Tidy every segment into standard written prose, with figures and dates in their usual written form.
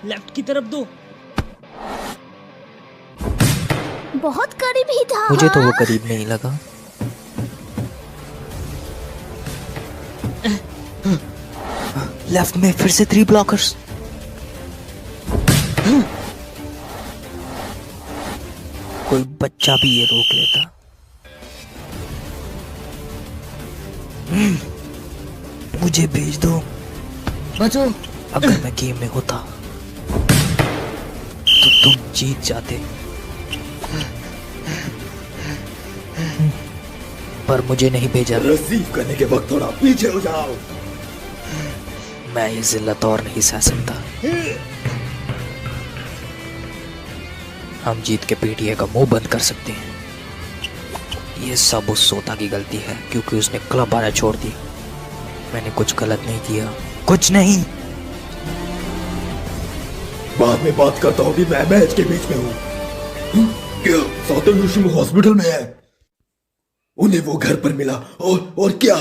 Left की तरफ दो। बहुत करीब ही था। मुझे तो वो करीब नहीं लगा। लेफ्ट में फिर से 3 ब्लॉकर्स। कोई बच्चा भी ये रोक लेता। मुझे भेज दो। बचो। अगर मैं गेम में होता तो तुम जीत जाते, पर मुझे नहीं भेजा। रिसीव करने के वक्त थोड़ा पीछे हो जाओ। मैं ये जिल्लत और नहीं सह सकता। हम जीत के पीटीए का मुंह बंद कर सकते हैं। ये सब उस सोता की गलती है क्योंकि उसने क्लब आना छोड़ दी। मैंने कुछ गलत नहीं किया, कुछ नहीं। बाद में बात करता हूँ, मैं मैच के बीच में हूँ। क्या साउथर्न यूशिमा हॉस्पिटल में है? उन्हें वो घर पर मिला और क्या?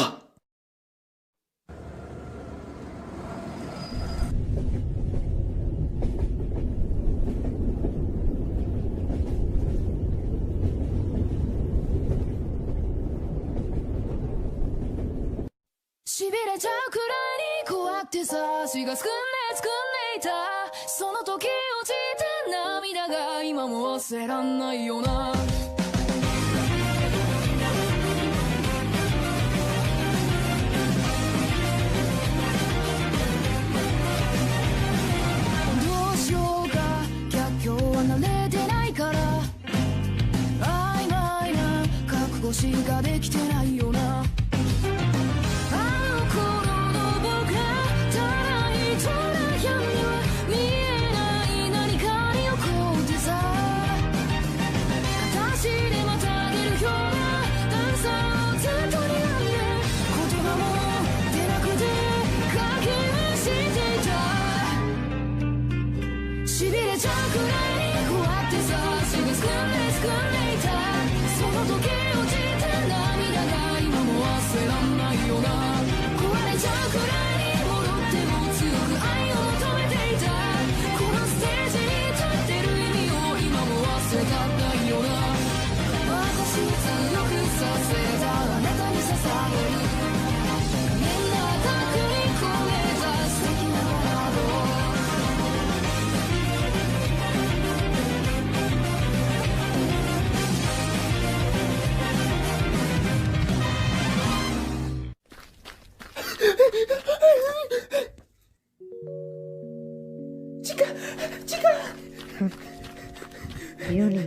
यूनी,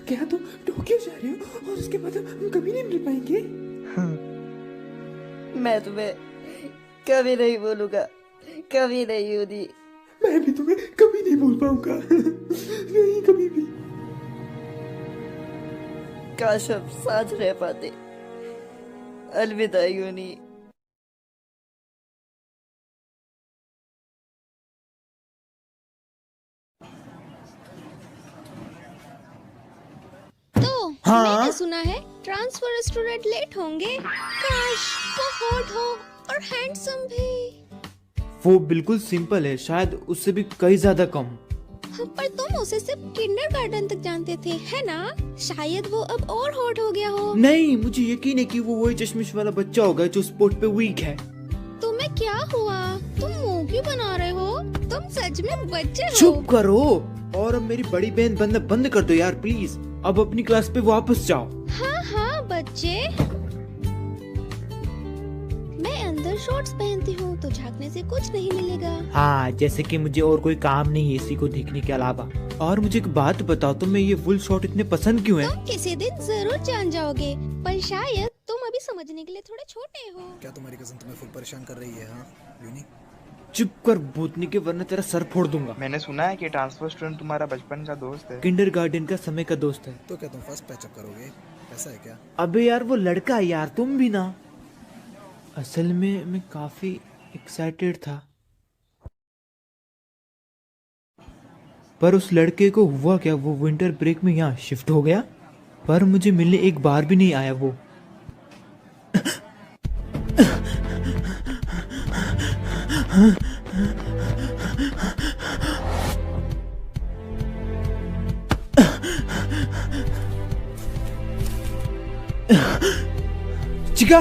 क्या तुम टोक्यो जा रही हो और उसके बाद हम कभी नहीं मिल पाएंगे? हाँ, मैं तुम्हें कभी नहीं बोलूंगा, कभी नहीं यूनी। मैं भी तुम्हें कभी नहीं भूल पाऊंगा। नहीं, कभी भी। काश हम साथ रह पाते। अलविदा यूनी। मैंने सुना है ट्रांसफर स्टूडेंट लेट होंगे। काश वो हॉट हो और हैंडसम भी। वो बिल्कुल सिंपल है, शायद उससे भी कई ज्यादा कम। पर तुम उसे सिर्फ किंडरगार्टन तक जानते थे, है ना? शायद वो अब और हॉट हो गया हो। नहीं, मुझे यकीन है कि वो वही चश्मिश वाला बच्चा होगा जो स्पोर्ट पे वीक है। तुम्हें क्या हुआ? तुम मुंह क्यों बना रहे हो? तुम सच में बच्चे हो। चुप करो और अब मेरी बड़ी बहन बनना बंद कर दो यार प्लीज। अब अपनी क्लास पे वापस जाओ। हाँ हाँ बच्चे, मैं अंदर शॉर्ट्स पहनती हूँ तो झांकने से कुछ नहीं मिलेगा। हाँ, जैसे कि मुझे और कोई काम नहीं है इसी को देखने के अलावा। और मुझे एक बात बताओ, तुम्हें ये वुल शॉर्ट इतने पसंद क्यों है? तुम किसी दिन जरूर जान जाओगे, पर शायद तुम अभी समझने के लिए थोड़े छोटे हो। क्या तुम्हारी कज़न तुम्हें फुल परेशान कर रही है? हाँ यूनी, चुप कर भूतनी के, वरना तेरा सर फोड़ दूंगा। मैंने सुना है कि ट्रांसफर स्टूडेंट तुम्हारा बचपन का दोस्त है। किंडरगार्टन का समय का दोस्त है। तो क्या तुम फर्स्ट पैचअप करोगे? ऐसा है क्या? अबे यार वो लड़का है यार, तुम भी ना। असल में मैं काफी एक्साइटेड था, पर उस लड़के को हुआ क्या, वो विंटर ब्रेक में यहाँ शिफ्ट हो गया, पर मुझे मिलने एक बार भी नहीं आया वो। चिका।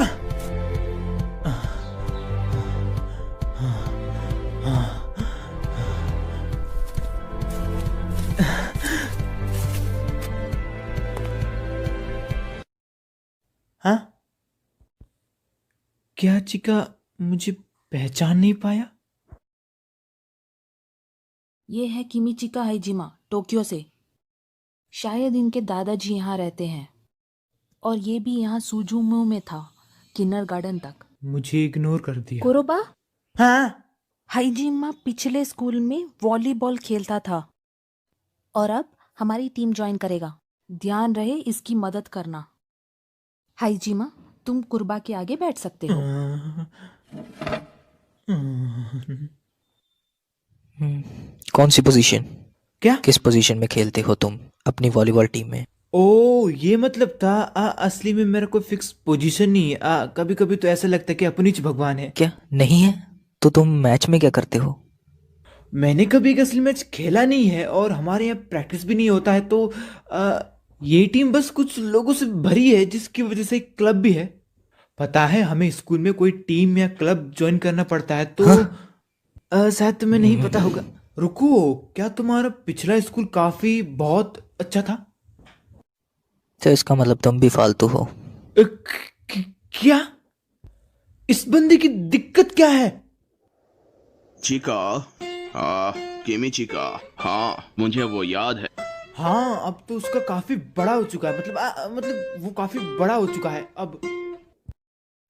हाँ, क्या चिका मुझे पहचान नहीं पाया? ये है किमिचिका हाइजिमा, टोक्यो से। शायद इनके दादाजी यहाँ रहते हैं और ये भी यहाँ सुजुमो में था, किंडरगार्टन तक। मुझे इग्नोर कर दिया। कुरोबा, हाँ, हाइजिमा पिछले स्कूल में वॉलीबॉल खेलता था और अब हमारी टीम ज्वाइन करेगा। ध्यान रहे इसकी मदद करना। हाइजिमा, तुम कुर्बा के आगे बैठ सकते हो। कौन सी पोजीशन? क्या? किस पोजीशन में खेलते हो तुम अपनी वॉलीबॉल टीम में? ओ, ये मतलब था। असली में मेरा कोई फिक्स पोजीशन नहीं है। कभी कभी तो ऐसा लगता है कि अपनी ही भगवान है। क्या नहीं है? तो तुम मैच में क्या करते हो? मैंने कभी एक असली मैच खेला नहीं है और हमारे यहाँ प्रैक्टिस भी नहीं होता है, तो ये टीम बस कुछ लोगों से भरी है, जिसकी वजह से एक क्लब भी है। पता है, हमें स्कूल में कोई टीम या क्लब ज्वाइन करना पड़ता है, तो हाँ? शायद तुम्हें नहीं पता होगा। रुको, क्या तुम्हारा पिछला स्कूल काफी बहुत अच्छा था? तो इसका मतलब तुम भी फालतू हो। क्या? इस बंदे की दिक्कत क्या है? चिका, किमिचिका, हाँ मुझे वो याद है। हाँ, अब तो उसका काफी बड़ा हो चुका है। मतलब वो काफी बड़ा हो चुका है अब।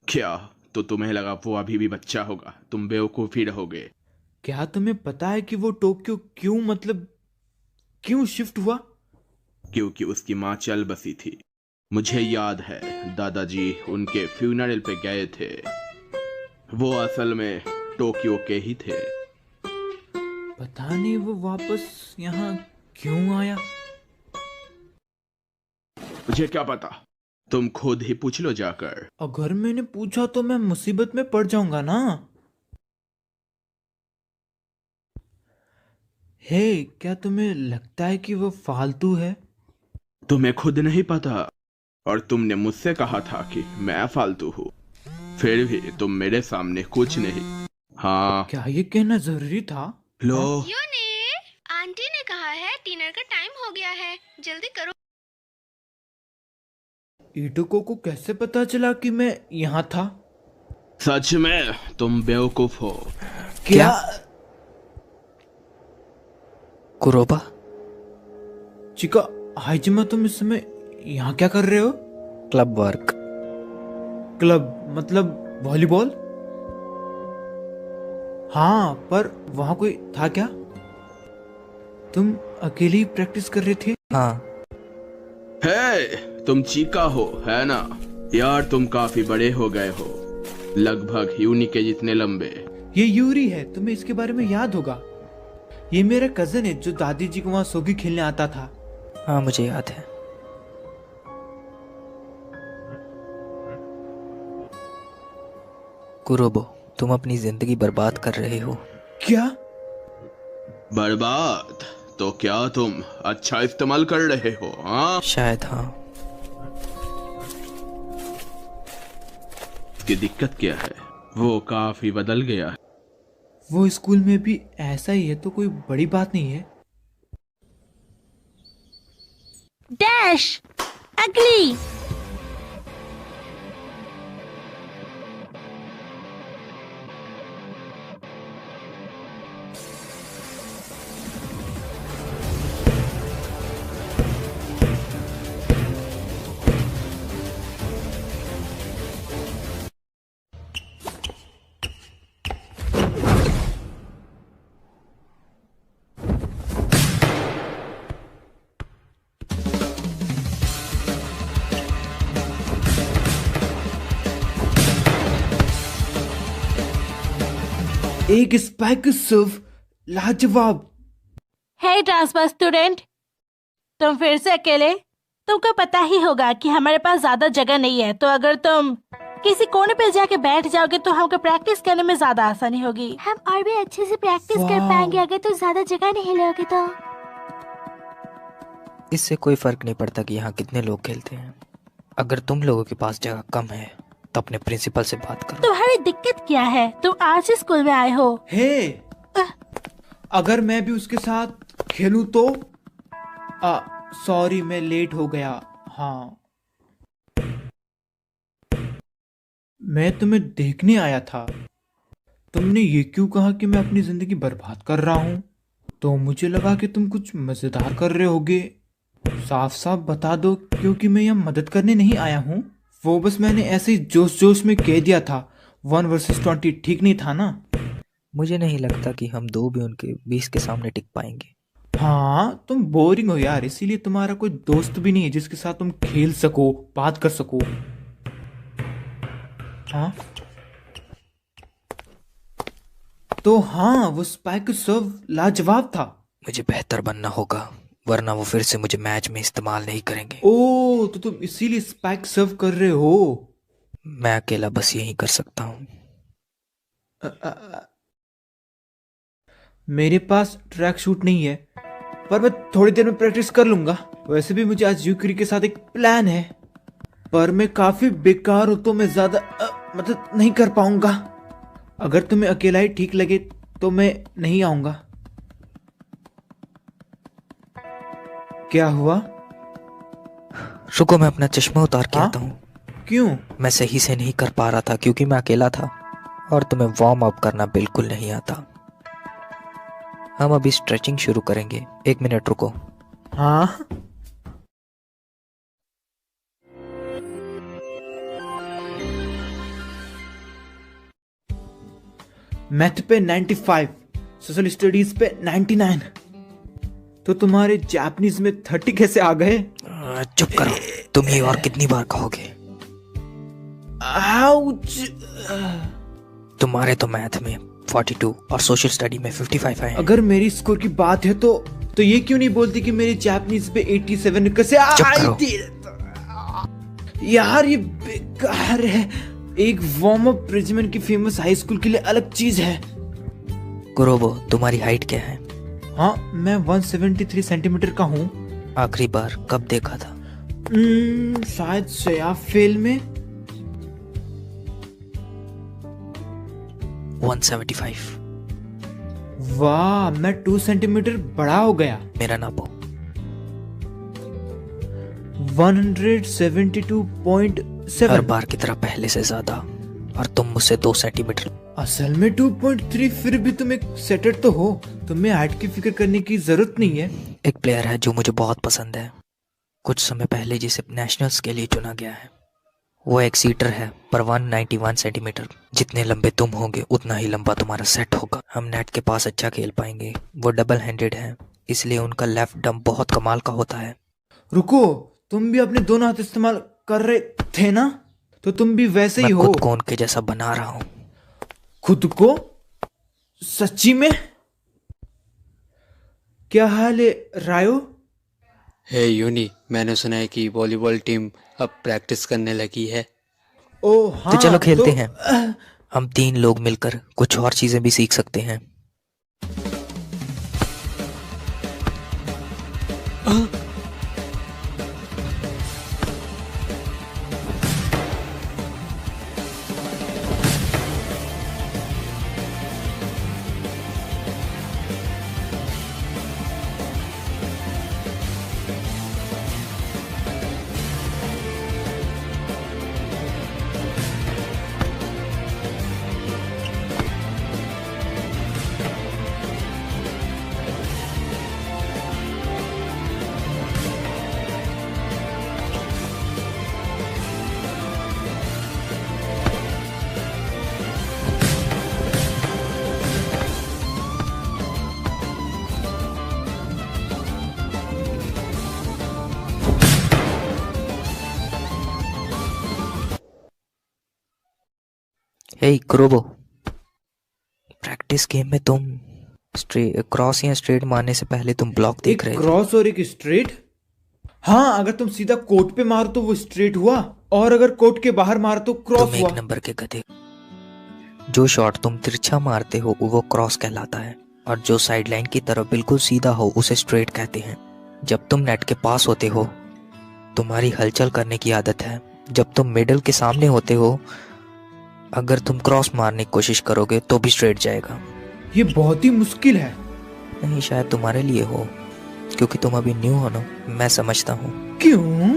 क्या? तो तुम्हें लगा वो अभी भी बच्चा होगा? तुम बेवकूफी रहोगे। क्या तुम्हें पता है कि वो टोक्यो क्यों शिफ्ट हुआ? क्योंकि उसकी माँ चल बसी थी। मुझे याद है, दादाजी उनके फ्यूनरल पे गए थे। वो असल में टोक्यो के ही थे। पता नहीं वो वापस यहाँ क्यों आया। मुझे क्या पता, तुम खुद ही पूछ लो जाकर। अगर मैंने पूछा तो मैं मुसीबत में पड़ जाऊंगा ना। हे, क्या तुम्हें लगता है कि वो फालतू है? तुम्हें खुद नहीं पता, और तुमने मुझसे कहा था कि मैं फालतू हूँ, फिर भी तुम मेरे सामने कुछ नहीं। हाँ, क्या ये कहना जरूरी था? लो। आंटी ने कहा है डिनर का टाइम हो गया है, जल्दी करो। इटोको को कैसे पता चला कि मैं यहाँ था? सच में तुम बेवकूफ हो। क्या? कुरोबा, चिका, हाइजिमा, तुम इस समय यहाँ क्या कर रहे हो? Club work. क्लब मतलब वॉलीबॉल? हाँ, पर वहां कोई था क्या? तुम अकेले ही प्रैक्टिस कर रहे थे? हाँ। हे, तुम चीका हो, है ना? यार तुम काफी बड़े हो गए हो, लगभग यूनी के जितने लंबे। ये यूरी है, तुम्हें इसके बारे में याद होगा। ये मेरा कजन है जो दादी जी को वहां सोगी खेलने आता था। हाँ, मुझे याद है। कुरोबो, तुम अपनी जिंदगी बर्बाद कर रहे हो। क्या? बर्बाद? तो क्या तुम अच्छा इस्तेमाल कर रहे हो? हाँ, शायद। हाँ। इसकी दिक्कत क्या है? वो काफी बदल गया है। वो स्कूल में भी ऐसा ही है तो कोई बड़ी बात नहीं है। डैश अगली। एक स्पाइक सर्व, लाजवाब। हे ट्रांसफर स्टूडेंट, तुम फिर से अकेले? तुमको पता ही होगा कि हमारे पास ज्यादा जगह नहीं है, तो अगर तुम किसी कोने पे जाके बैठ जाओगे तो हमको प्रैक्टिस करने में ज्यादा आसानी होगी। हम और भी अच्छे से प्रैक्टिस कर पाएंगे अगर तो ज्यादा जगह नहीं लोगे तो। इससे कोई फर्क नहीं पड़ता कि यहाँ कितने लोग खेलते हैं। अगर तुम लोगों के पास जगह कम है तो अपने प्रिंसिपल से बात करो। तुम्हारी दिक्कत क्या है? तुम आज ही स्कूल में आए हो। हे, अगर मैं भी उसके साथ खेलूं तो? सॉरी मैं लेट हो गया। हाँ, मैं तुम्हें देखने आया था। तुमने ये क्यों कहा कि मैं अपनी जिंदगी बर्बाद कर रहा हूँ? तो मुझे लगा कि तुम कुछ मजेदार कर रहे होगे। साफ साफ बता दो, क्योंकि मैं यहाँ मदद करने नहीं आया हूँ। वो बस मैंने ऐसे ही जोश जोश में कह दिया था। 1 वर्सेस 20 ठीक नहीं था ना? मुझे नहीं लगता कि हम दो भी उनके 20 के सामने टिक पाएंगे। हाँ, तुम बोरिंग हो यार, इसीलिए तुम्हारा कोई दोस्त भी नहीं है जिसके साथ तुम खेल सको, बात कर सको। हाँ तो हाँ, वो स्पाइक सर्व लाजवाब था। मुझे बेहतर बनना होगा, वरना वो फिर से मुझे मैच में इस्तेमाल नहीं करेंगे। ओह, तो तुम इसीलिए स्पाइक सर्व कर रहे हो? मैं अकेला बस यही कर सकता हूँ। मेरे पास ट्रैक शूट नहीं है, पर मैं थोड़ी देर में प्रैक्टिस कर लूंगा। वैसे भी मुझे आज यूक्री के साथ एक प्लान है, पर मैं काफी बेकार हूं तो मैं ज्यादा मदद नहीं कर पाऊंगा। अगर तुम्हें अकेला ही ठीक लगे तो मैं नहीं आऊंगा। क्या हुआ? रुको, मैं अपना चश्मा उतार के आता हूँ। क्यों? मैं सही से नहीं कर पा रहा था क्योंकि मैं अकेला था और तुम्हें वार्म अप करना बिल्कुल नहीं आता। हम अभी स्ट्रेचिंग शुरू करेंगे। 1 मिनट रुको। हाँ, मैथ पे 95, सोशल स्टडीज पे 99। तो तुम्हारे जापानीज में 30 कैसे आ गए? चुप करो, तुम ये और कितनी बार कहोगे? आउच! तुम्हारे तो मैथ में 42 और सोशल स्टडी में 55 आए। अगर मेरी स्कोर की बात है तो ये क्यों नहीं बोलती कि मेरी जापानीज पे 87 कैसे आई थी? यार ये बेकार है। एक वार्म अप रेजिमेंट की फेमस हाई स्कूल के लिए अलग चीज है। कुरोबो, तुम्हारी हाइट क्या है? हाँ, मैं 173 सेंटीमीटर का हूँ। आखिरी बार कब देखा था? शायद सयाफेल में। 175। वाह, मैं 2 सेंटीमीटर बड़ा हो गया। मेरा नापो। 172.7। हर बार की तरह पहले से ज्यादा, और तुम मुझसे 2 सेंटीमीटर। असल में 2.3। फिर भी तुम एक सेटर तो हो, तुम्हें हाइट की फिक्र करने की जरूरत नहीं है। एक प्लेयर है जो मुझे बहुत पसंद है, कुछ समय पहले जिसे नेशनल्स के लिए चुना गया है। वो एक सीटर है, पर 191 सेंटीमीटर। जितने लंबे तुम होंगे उतना ही लंबा तुम्हारा सेट होगा। हम नेट के पास अच्छा खेल पाएंगे। वो डबल हैंडेड है, इसलिए उनका लेफ्ट डंप बहुत कमाल का होता है। रुको, तुम भी अपने दोनों हाथ इस्तेमाल कर रहे थे ना? तो तुम भी वैसे ही हो। खुद को उनके जैसा बना रहा हूँ। खुद को? सच्ची में? क्या हाल है रायो? हे यूनी, मैंने सुना है कि वॉलीबॉल टीम अब प्रैक्टिस करने लगी है। ओह हाँ, तो चलो खेलते हैं। हम 3 लोग मिलकर कुछ और चीजें भी सीख सकते हैं। हे क्रोबो, प्रैक्टिस गेम में तुम क्रॉस या स्ट्रेट मारने से पहले तुम ब्लॉक देख रहे थे। क्रॉस और एक स्ट्रेट? हाँ, अगर तुम सीधा कोर्ट पे मारो तो वो स्ट्रेट हुआ, और अगर कोर्ट के बाहर मार तो क्रॉस तुम हुआ। एक नंबर के गधे। जो शॉट तुम तिरछा मारते हो वो क्रॉस कहलाता है, और जो साइड लाइन की तरफ बिल्कुल सीधा हो उसे स्ट्रेट कहते हैं। जब तुम नेट के पास होते हो तुम्हारी हलचल करने की आदत है। जब तुम मिडल के सामने होते हो अगर तुम क्रॉस मारने की कोशिश करोगे तो भी स्ट्रेट जाएगा। ये बहुत ही मुश्किल है। नहीं, शायद तुम्हारे लिए हो, क्योंकि तुम अभी न्यू हो ना। मैं समझता हूँ। क्यों?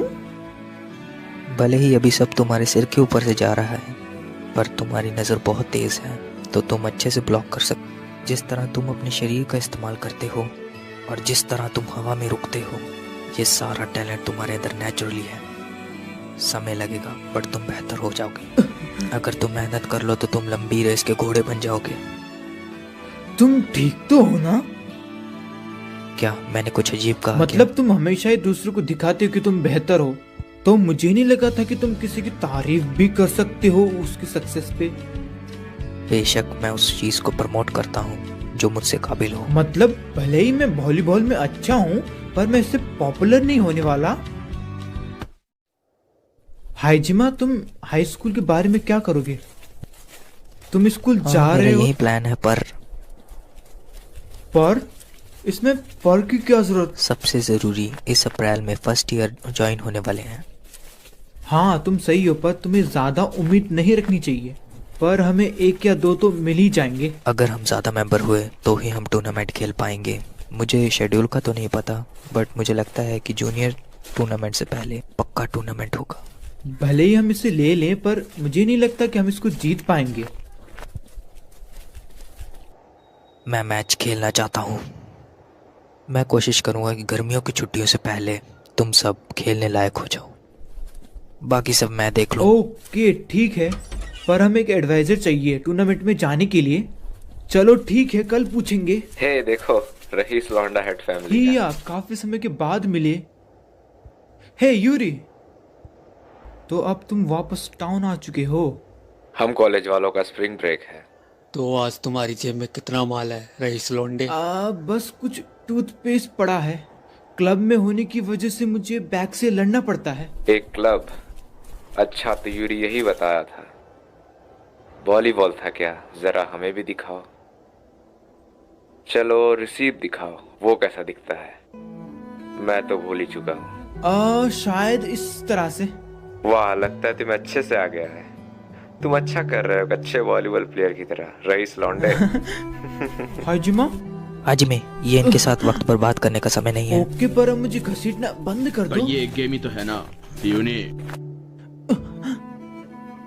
भले ही अभी सब तुम्हारे सिर के ऊपर से जा रहा है, पर तुम्हारी नज़र बहुत तेज है, तो तुम अच्छे से ब्लॉक कर सकते। जिस तरह तुम अपने शरीर का इस्तेमाल करते हो और जिस तरह तुम हवा में रुकते हो, ये सारा टैलेंट तुम्हारे अंदर नेचुरली है। समय लगेगा बट तुम बेहतर हो जाओगे। अगर तुम मेहनत कर लो तो तुम लंबी रेस के घोड़े बन जाओगे। तुम ठीक तो हो ना? क्या मैंने कुछ अजीब कहा? मतलब तुम हमेशा ही दूसरों को दिखाते हो कि तुम बेहतर हो, तो मुझे नहीं लगा था कि तुम किसी की तारीफ भी कर सकते हो उसकी सक्सेस पे। बेशक मैं उस चीज को प्रमोट करता हूँ जो मुझसे काबिल हो। मतलब भले ही मैं वॉलीबॉल में अच्छा हूँ, पर मैं इससे पॉपुलर नहीं होने वाला। हाइजिमा, तुम हाई स्कूल के बारे में क्या करोगे? तुम स्कूल जा रहे हो? यही प्लान है, पर इसमें पर की क्या जरूरत? सबसे जरूरी, इस अप्रैल में फर्स्ट ईयर ज्वाइन होने वाले हैं। हाँ तुम सही हो, पर तुम्हें ज्यादा उम्मीद नहीं रखनी चाहिए। पर हमें 1 या 2 तो मिल ही जाएंगे। अगर हम ज्यादा मेंबर हुए तो ही हम टूर्नामेंट खेल पाएंगे। मुझे शेड्यूल का तो नहीं पता, बट मुझे लगता है कि जूनियर टूर्नामेंट से पहले पक्का टूर्नामेंट होगा। भले ही हम इसे ले लें, पर मुझे नहीं लगता कि हम इसको जीत पाएंगे। मैं मैच खेलना चाहता हूँ। मैं कोशिश करूंगा कि गर्मियों की छुट्टियों से पहले तुम सब खेलने लायक हो जाओ। बाकी सब मैं देख लूं। ओके ठीक है, पर हमें एक एडवाइजर चाहिए टूर्नामेंट में जाने के लिए। चलो ठीक है, कल पूछेंगे। हे देखो, रहीस लौंडा हेड फैमिली। हिया, काफी समय के बाद मिले। हे यूरी, तो अब तुम वापस टाउन आ चुके हो? हम कॉलेज वालों का स्प्रिंग ब्रेक है। तो आज तुम्हारी जेब में कितना माल है रहीस लौंडे? बस कुछ टूथपेस्ट पड़ा है। क्लब में होने की वजह से मुझे बैग से लड़ना पड़ता है। एक क्लब? अच्छा, तो यूरी यही बताया था। वॉलीबॉल था क्या? जरा हमें भी दिखाओ। चलो रिसीव दिखाओ, वो कैसा दिखता है? मैं तो भूल ही चुका हूँ। शायद इस तरह से। वाह, लगता है तुम्हें अच्छे से आ गया है। तुम अच्छा कर रहे हो, अच्छे वॉलीबॉल प्लेयर की तरह, रईस लौंडे। हाजिमा, हाजिमे, ये इनके साथ वक्त बर्बाद करने का समय नहीं है। ओके, पर अब मुझे घसीटना बंद कर दो। ये एक गेम ही तो है ना यूनी।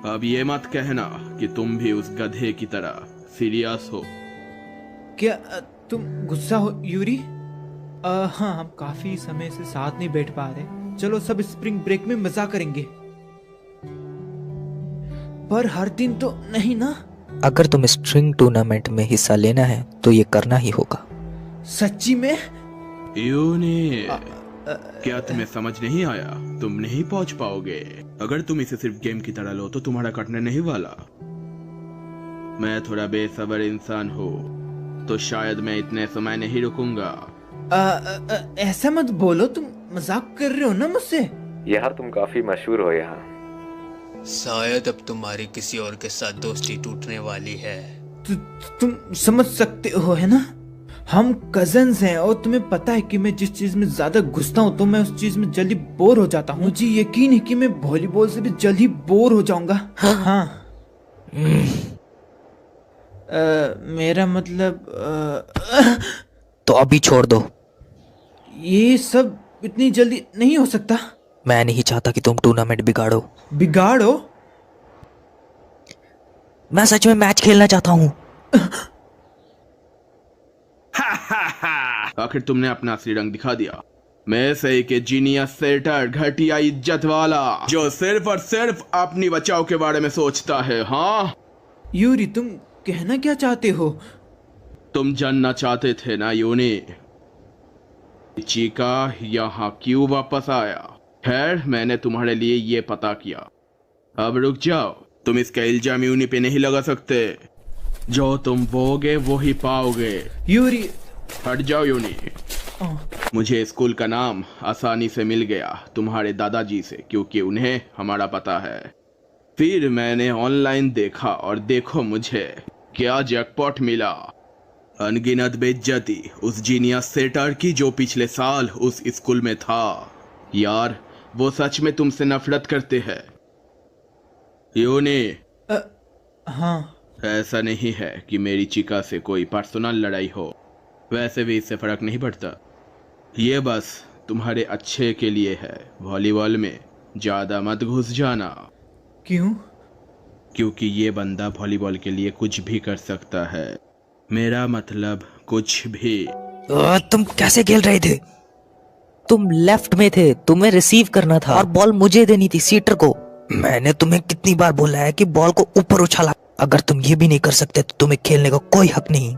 अब ये मत कहना कि तुम भी उस गधे की तरह सीरियस हो। क्या तुम गुस्सा हो यूरी? हाँ, हम काफी समय से साथ नहीं बैठ पा रहे। चलो सब स्प्रिंग ब्रेक में मजा करेंगे, पर हर दिन तो नहीं ना। अगर तुम स्ट्रिंग टूर्नामेंट में हिस्सा लेना है तो ये करना ही होगा। सच्ची में? यूनी, क्या तुम्हें समझ नहीं आया? तुम नहीं पहुंच पाओगे। अगर तुम इसे सिर्फ गेम की तरह लो तो तुम्हारा कटने नहीं वाला। मैं थोड़ा बेसब्र इंसान हूँ, तो शायद मैं इतने समय नहीं रुकूंगा। ऐसा मत बोलो, तुम मजाक कर रहे हो ना मुझसे? यार तुम काफी मशहूर हो यहाँ। शायद अब तुम्हारी किसी और के साथ दोस्ती टूटने वाली है। तुम समझ सकते हो, है ना? हम कजन्स हैं, और तुम्हें पता है कि मैं जिस चीज में ज्यादा घुसता हूँ तो मैं उस चीज में जल्दी बोर हो जाता हूँ। मुझे यकीन है कि मैं वॉलीबॉल से भी जल्दी बोर हो जाऊंगा। हाँ। मेरा मतलब तो अभी छोड़ दो। ये सब इतनी जल्दी नहीं हो सकता। मैं नहीं चाहता कि तुम टूर्नामेंट बिगाड़ो। बिगाड़ो? मैं सच में मैच खेलना चाहता हूँ। आखिर तुमने अपना असली रंग दिखा दिया। मैं सही के जीनियस सेटर, घटिया इज्जत वाला, जो सिर्फ और सिर्फ अपनी बचाव के बारे में सोचता है। हाँ यूरी, तुम कहना क्या चाहते हो? तुम जानना चाहते थे ना यूनी, चीका यहाँ क्यों वापस आया? खैर, मैंने तुम्हारे लिए ये पता किया। अब रुक जाओ, तुम इसका इल्जाम यूनी पे नहीं लगा सकते। जो तुम बोगे वो ही पाओगे। यूरी, हट जाओ यूनी। मुझे स्कूल का नाम आसानी से मिल गया तुम्हारे दादाजी से, क्योंकि उन्हें हमारा पता है। फिर मैंने ऑनलाइन देखा और देखो मुझे क्या जैकपॉट मिला। अनगिनत बेइज्जती उस जीनियस सेटर की जो पिछले साल उस स्कूल में था। यार वो सच में तुमसे नफरत करते हैं। यूनी हाँ। ऐसा नहीं है कि मेरी चिका से कोई पर्सनल लड़ाई हो, वैसे भी इससे फर्क नहीं पड़ता। ये बस तुम्हारे अच्छे के लिए है। वॉलीबॉल में ज्यादा मत घुस जाना। क्यों? क्योंकि ये बंदा वॉलीबॉल के लिए कुछ भी कर सकता है। मेरा मतलब कुछ भी। तुम कैसे खेल रहे थे? तुम लेफ्ट में थे, तुम्हें रिसीव करना था और बॉल मुझे देनी थी, सीटर को। मैंने तुम्हें कितनी बार बोला है कि बॉल को ऊपर उछाला। अगर तुम ये भी नहीं कर सकते तो तुम्हें खेलने का कोई हक नहीं।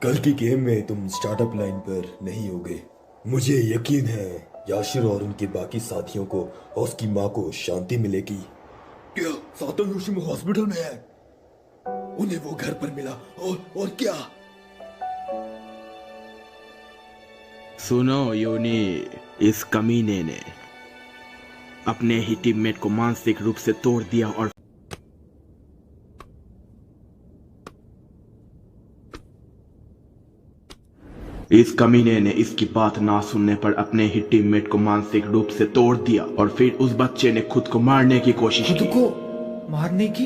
कल की गेम में तुम स्टार्टअप लाइन पर नहीं होगे। मुझे यकीन है याशिर और उनके बाकी साथियों को और उसकी माँ को शांति मिलेगी। क्या सातो योशिमो हॉस्पिटल में है? उन्हें वो घर पर मिला और क्या? सुनो यूनी, इस कमीने ने अपने ही टीममेट को मानसिक रूप से तोड़ दिया और इस कमीने ने इसकी बात ना सुनने पर अपने ही टीममेट को मानसिक रूप से तोड़ दिया और फिर उस बच्चे ने खुद को मारने की कोशिश की। खुद को मारने की?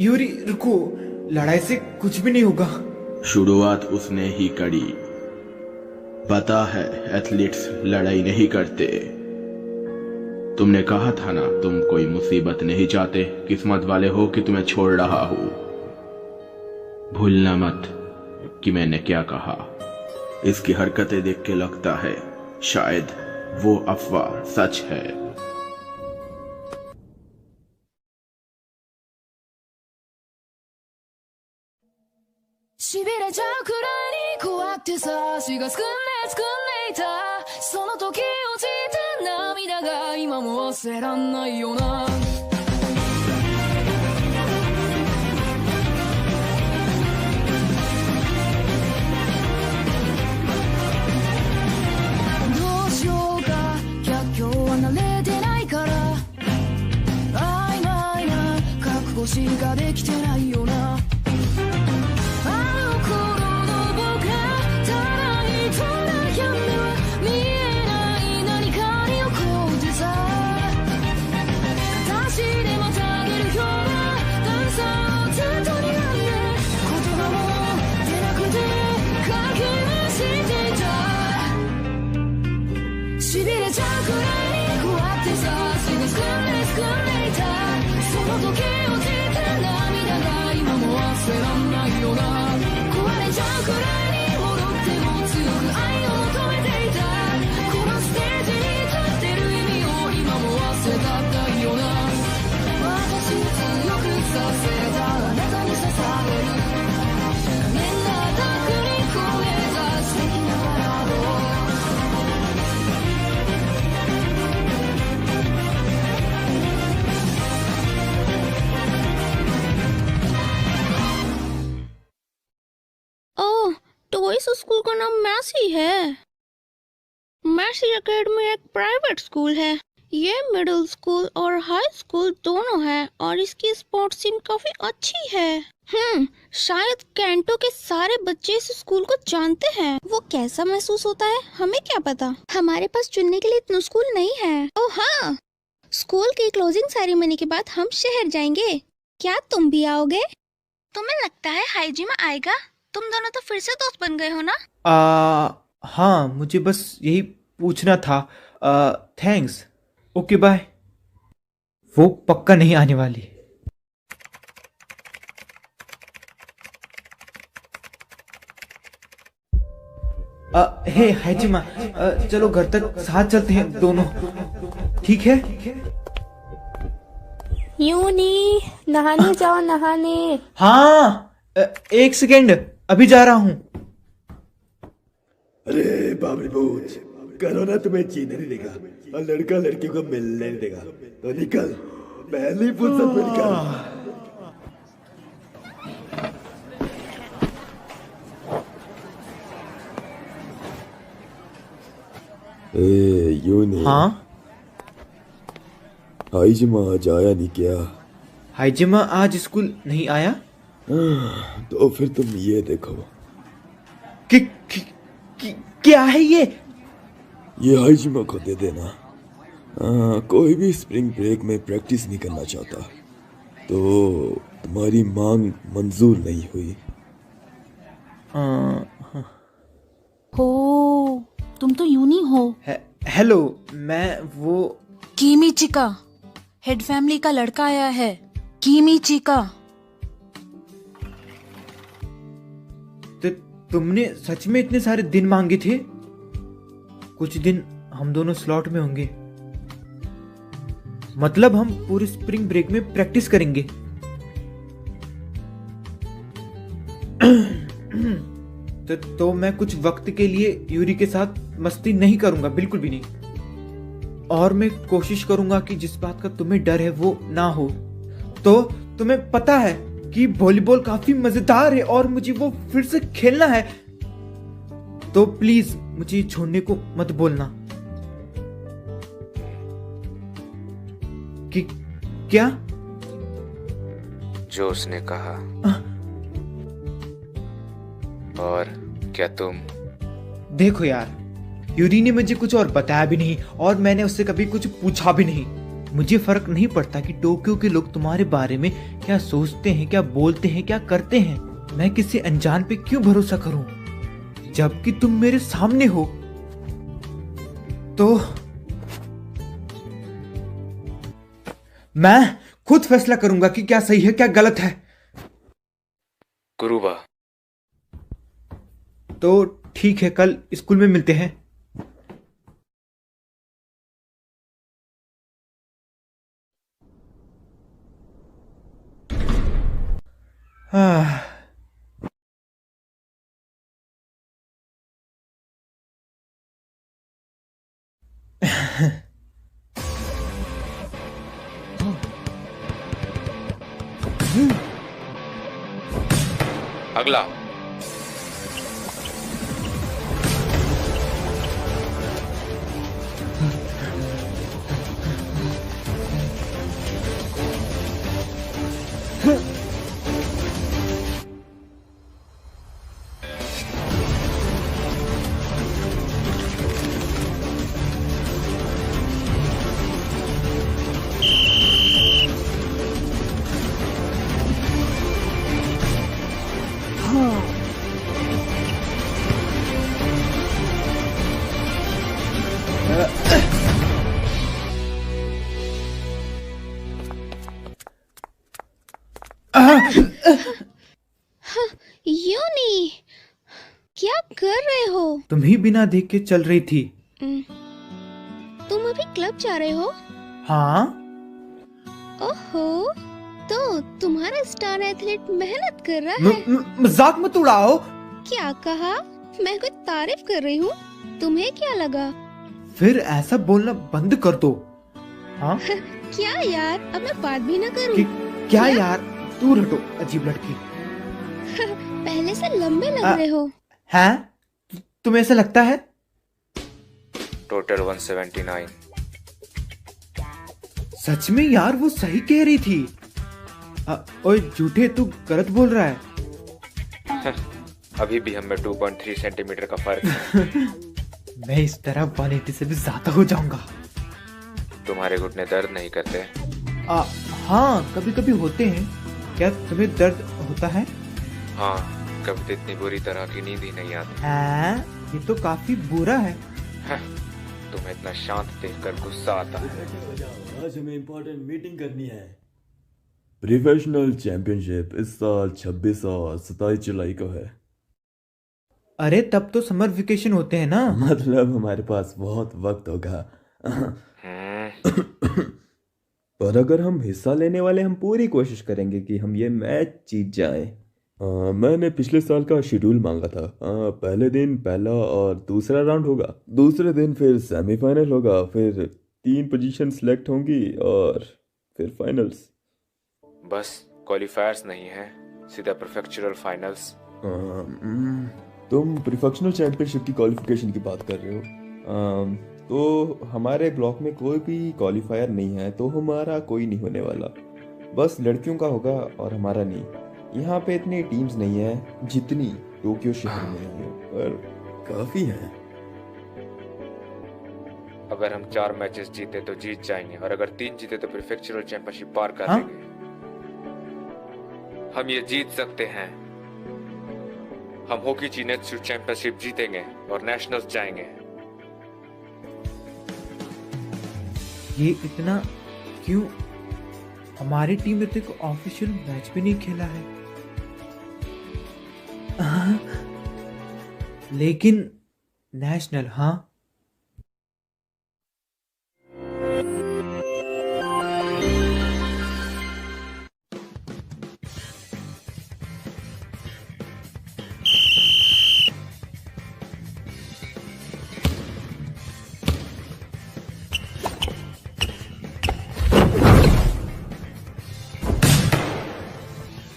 यूरी रुको, लड़ाई से कुछ भी नहीं होगा। शुरुआत उसने ही करी। पता है एथलीट्स लड़ाई नहीं करते। तुमने कहा था ना तुम कोई मुसीबत नहीं चाहते, किस्मत वाले हो कि तुम्हें छोड़ रहा हूं। भूलना मत कि मैंने क्या कहा। इसकी हरकतें देख के लगता है शायद वो अफवाह सच है। इस स्कूल का नाम मैसी है। मैसी एकेडमी एक प्राइवेट स्कूल है। ये मिडिल स्कूल और हाई स्कूल दोनों है और इसकी स्पोर्ट्स टीम काफी अच्छी है। शायद कैंटो के सारे बच्चे इस स्कूल को जानते हैं। वो कैसा महसूस होता है हमें क्या पता। हमारे पास चुनने के लिए इतना स्कूल नहीं है। ओह हाँ, स्कूल की क्लोजिंग सेरेमनी के बाद हम शहर जाएंगे। क्या तुम भी आओगे? तुम्हें लगता है हाइजिमा आएगा? तुम दोनों तो फिर से दोस्त बन गए हो ना? हाँ, मुझे बस यही पूछना था। थैंक्स। Okay bye. वो पक्का नहीं आने वाली। हे हाइजिमा, चलो घर तक साथ चलते हैं दोनों, ठीक है? यूनी, नहाने जाओ नहाने। हाँ, एक सेकेंड, अभी जा रहा हूँ। अरे बाबरी बोझ, कोरोना तुम्हें जीने नहीं देगा और लड़का लड़की को मिलने नहीं देगा, तो निकल, पहली फुर्सत में निकल। ए यूनी। हाँ हाइजिमा आज आया नहीं क्या? हाइजिमा आज स्कूल नहीं आया? तो फिर तुम ये देखो। क्या है ये? ये हाइजिमा को दे देना। कोई भी स्प्रिंग ब्रेक में प्रैक्टिस नहीं करना चाहता, तो तुम्हारी मांग मंजूर नहीं हुई। हो, तुम तो यूनी हो। हेलो, मैं वो कीमिचिका, हेड फैमिली का लड़का आया है। कीमिचिका। तो तुमने सच में इतने सारे दिन मांगे थे? कुछ दिन हम दोनों स्लॉट में होंगे, मतलब हम पूरे स्प्रिंग ब्रेक में प्रैक्टिस करेंगे। तो मैं कुछ वक्त के लिए यूरी के साथ मस्ती नहीं करूंगा, बिल्कुल भी नहीं। और मैं कोशिश करूंगा कि जिस बात का तुम्हें डर है वो ना हो। तो तुम्हें पता है कि वॉलीबॉल काफी मजेदार है और मुझे वो फिर से खेलना है। तो प्लीज मुझे छोड़ने को मत बोलना। कि क्या? जो उसने कहा। और क्या तुम? देखो यार, यूरी ने मुझे कुछ और बताया भी नहीं और मैंने उससे कभी कुछ पूछा भी नहीं। मुझे फर्क नहीं पड़ता कि टोक्यो के लोग तुम्हारे बारे में क्या सोचते हैं, क्या बोलते हैं, क्या करते हैं। मैं किसी अनजान पे क्यों भरोसा करूं, जबकि तुम मेरे सामने हो। तो मैं खुद फैसला करूंगा कि क्या सही है, क्या गलत है। कुरुबा। तो ठीक है, कल स्कूल में मिलते हैं। अगला। यूनी, क्या कर रहे हो? तुम ही बिना देख के चल रही थी। तुम अभी क्लब जा रहे हो? हाँ। ओहो, तो तुम्हारा स्टार एथलीट मेहनत कर रहा है। मजाक मत उड़ाओ। क्या कहा? मैं कुछ तारीफ कर रही हूँ, तुम्हें क्या लगा? फिर ऐसा बोलना बंद कर दो। हाँ? क्या यार, अब मैं बात भी ना करूँ? क्या यार, दूर हटो अजीब लड़की। पहले से लंबे लग रहे हो। हैं? तुम्हें ऐसा लगता है? टोटल 179। सच में यार, वो सही कह रही थी। ओए झूठे, तू गलत बोल रहा है। अभी भी हमें 2.3 सेंटीमीटर का फर्क है। मैं इस तरह 180 से भी ज्यादा हो जाऊंगा। तुम्हारे घुटने दर्द नहीं करते? हाँ, कभी कभी होते हैं। क्या तुम्हें दर्द होता है? हाँ, कभी तो इतनी बुरी तरह की नींद ही नहीं आती। ये तो काफी बुरा है। तुम्हें इतना शांत देखकर गुस्सा आता है। आज हमें इम्पोर्टेंट मीटिंग करनी है। प्रोफेशनल चैंपियनशिप इस साल 26 और 27 जुलाई को है। अरे तब तो समर वेकेशन होते हैं ना। मतलब हमारे पास बहुत वक्त होगा। पर अगर हम हिस्सा लेने वाले, हम पूरी कोशिश करेंगे कि हम ये मैच जीत जाएं। मैंने पिछले साल का शेड्यूल मांगा था। पहले दिन पहला और दूसरा राउंड होगा, दूसरे दिन फिर सेमीफाइनल होगा, फिर 3 पोजीशन सिलेक्ट होंगी और फिर फाइनल्स। बस क्वालिफायर्स नहीं है, सीधा प्रोफेक्चरल फाइनल्स। तुम प्रोफेशनल चैंपियनशिप की क्वालिफिकेशन की बात कर रहे हो? तो हमारे ब्लॉक में कोई भी क्वालिफायर नहीं है, तो हमारा कोई नहीं होने वाला। बस लड़कियों का होगा और हमारा नहीं। यहाँ पे इतनी टीम्स नहीं है जितनी टोक्यो शहर में है, पर काफी हैं। अगर हम 4 मैचेस जीते तो जीत जाएंगे, और अगर 3 जीते तो प्रीफेक्चरल चैंपियनशिप पार कर लेंगे। हम ये जीत सकते हैं। हम होकी जीनेत्सु चैंपियनशिप जीतेंगे और नेशनल्स जाएंगे। ये इतना क्यों? हमारी टीम ने तो ऑफिशियल मैच भी नहीं खेला है। लेकिन नेशनल, हाँ।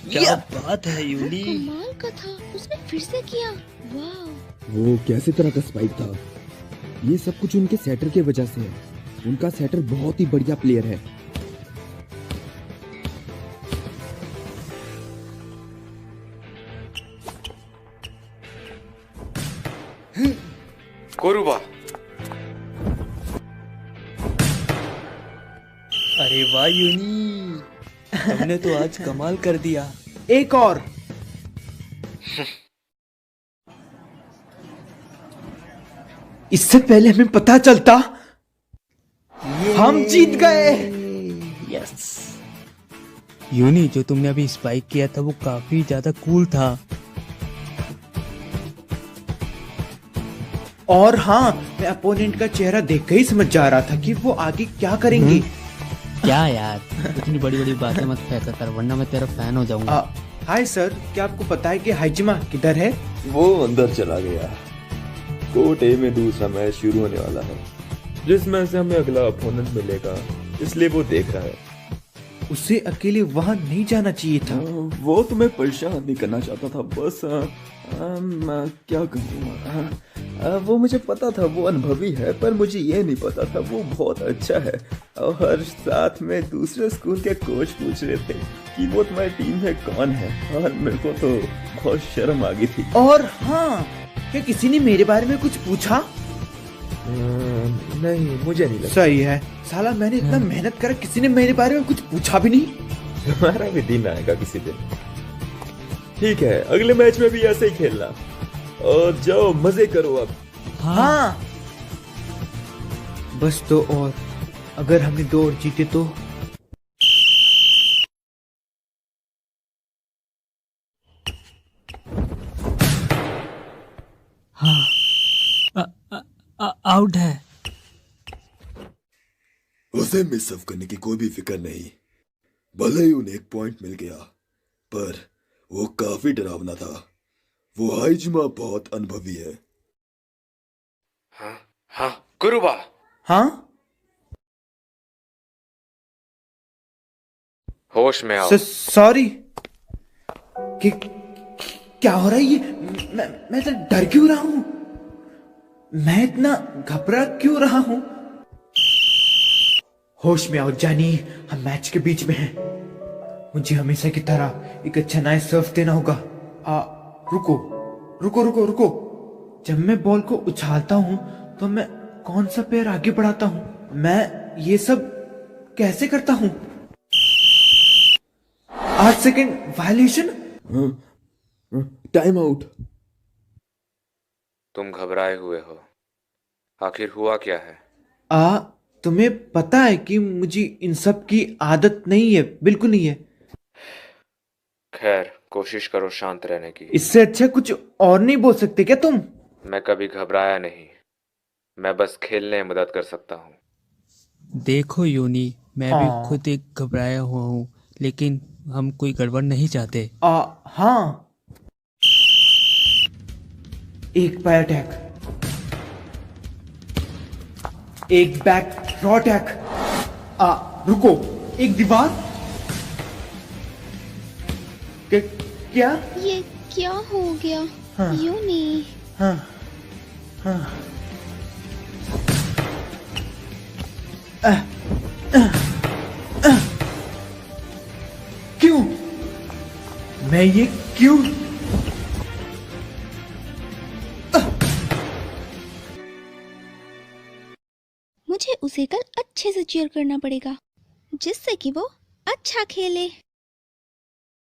क्या बात है यूनी। कमाल का था, उसने फिर से किया। वाह। वो कैसे तरह का स्पाइक था? ये सब कुछ उनके सेटर के वजह से है। उनका सेटर बहुत ही बढ़िया प्लेयर है। कोरुबा। अरे वाह यूनी, हमने तो आज कमाल कर दिया। एक और। इससे पहले हमें पता चलता, हम जीत गए। यस यूनी, जो तुमने अभी स्पाइक किया था वो काफी ज्यादा कूल था। और हाँ, मैं अपोनेंट का चेहरा देख ही समझ जा रहा था कि वो आगे क्या करेंगे। क्या यार, इतनी बड़ी बड़ी बातें मत फैसा कर, वरना मैं तेरा फैन हो जाऊंगा। हाय सर, क्या आपको पता है कि हाइजिमा किधर है? वो अंदर चला गया। कोर्ट ए में दूसरा मैच शुरू होने वाला है, जिसमें से हमें अगला अपोनेंट मिलेगा, इसलिए वो देख रहा है। उसे अकेले वहां नहीं जाना चाहिए था। वो तुम्हें परेशान नहीं करना चाहता था, बस क्या कहूँ, वो मुझे पता था वो अनुभवी है, पर मुझे ये नहीं पता था वो बहुत अच्छा है। और साथ में दूसरे स्कूल के कोच पूछ रहे थे कि वो तुम्हारी टीम में कौन है, और मेरे को तो बहुत शर्म आ गई थी। और हाँ, क्या किसी ने मेरे बारे में कुछ पूछा? नहीं, मुझे नहीं लगा। सही है, साला मैंने इतना मेहनत करा, किसी ने मेरे बारे में कुछ पूछा भी नहीं। तुम्हारा भी दिन आएगा किसी दिन। ठीक है, अगले मैच में भी ऐसे ही खेलना, और जाओ मजे करो अब। हाँ। बस 2 और, अगर हमने 2 और जीते तो। हाँ, आउट है। उसे मिस ऑफ करने की कोई भी फिक्र नहीं। भले ही उन्हें 1 पॉइंट मिल गया, पर वो काफी डरावना था। वो हाइजिमा बहुत अनुभवी है। हाँ कुरुबा। हाँ, होश में आओ। सॉरी। क्या हो रहा है ये? मैं तो डर क्यों रहा हूँ? मैं इतना घबरा क्यों रहा हूँ? होश में आओ जानी, हम मैच के बीच में हैं। मुझे हमेशा की तरह एक अच्छा नाइस सर्व देना होगा। रुको रुको रुको रुको। जब मैं बॉल को उछालता हूँ तो मैं कौन सा पैर आगे बढ़ाता हूँ? मैं ये सब कैसे करता हूँ? 8 सेकेंड वायलेशन। Time out. तुम घबराए हुए हो, आखिर हुआ क्या है? तुम्हें पता है कि मुझे इन सब की आदत नहीं है, बिल्कुल नहीं है। खैर, कोशिश करो शांत रहने की। इससे अच्छा कुछ और नहीं बोल सकते क्या तुम? मैं कभी घबराया नहीं, मैं बस खेलने में मदद कर सकता हूँ। देखो यूनी, मैं भी खुद एक घबराया हुआ हूँ, लेकिन हम कोई गड़बड़ नहीं चाहते। हाँ, एक बाय अटैक, एक बैक रॉ अटैक। रुको, एक दीवार। क्या ये क्या हो गया? हाँ, यूनी। हाँ, हाँ। क्यों? मैं ये क्यों? मुझे उसे कल अच्छे से चीयर करना पड़ेगा जिससे कि वो अच्छा खेले।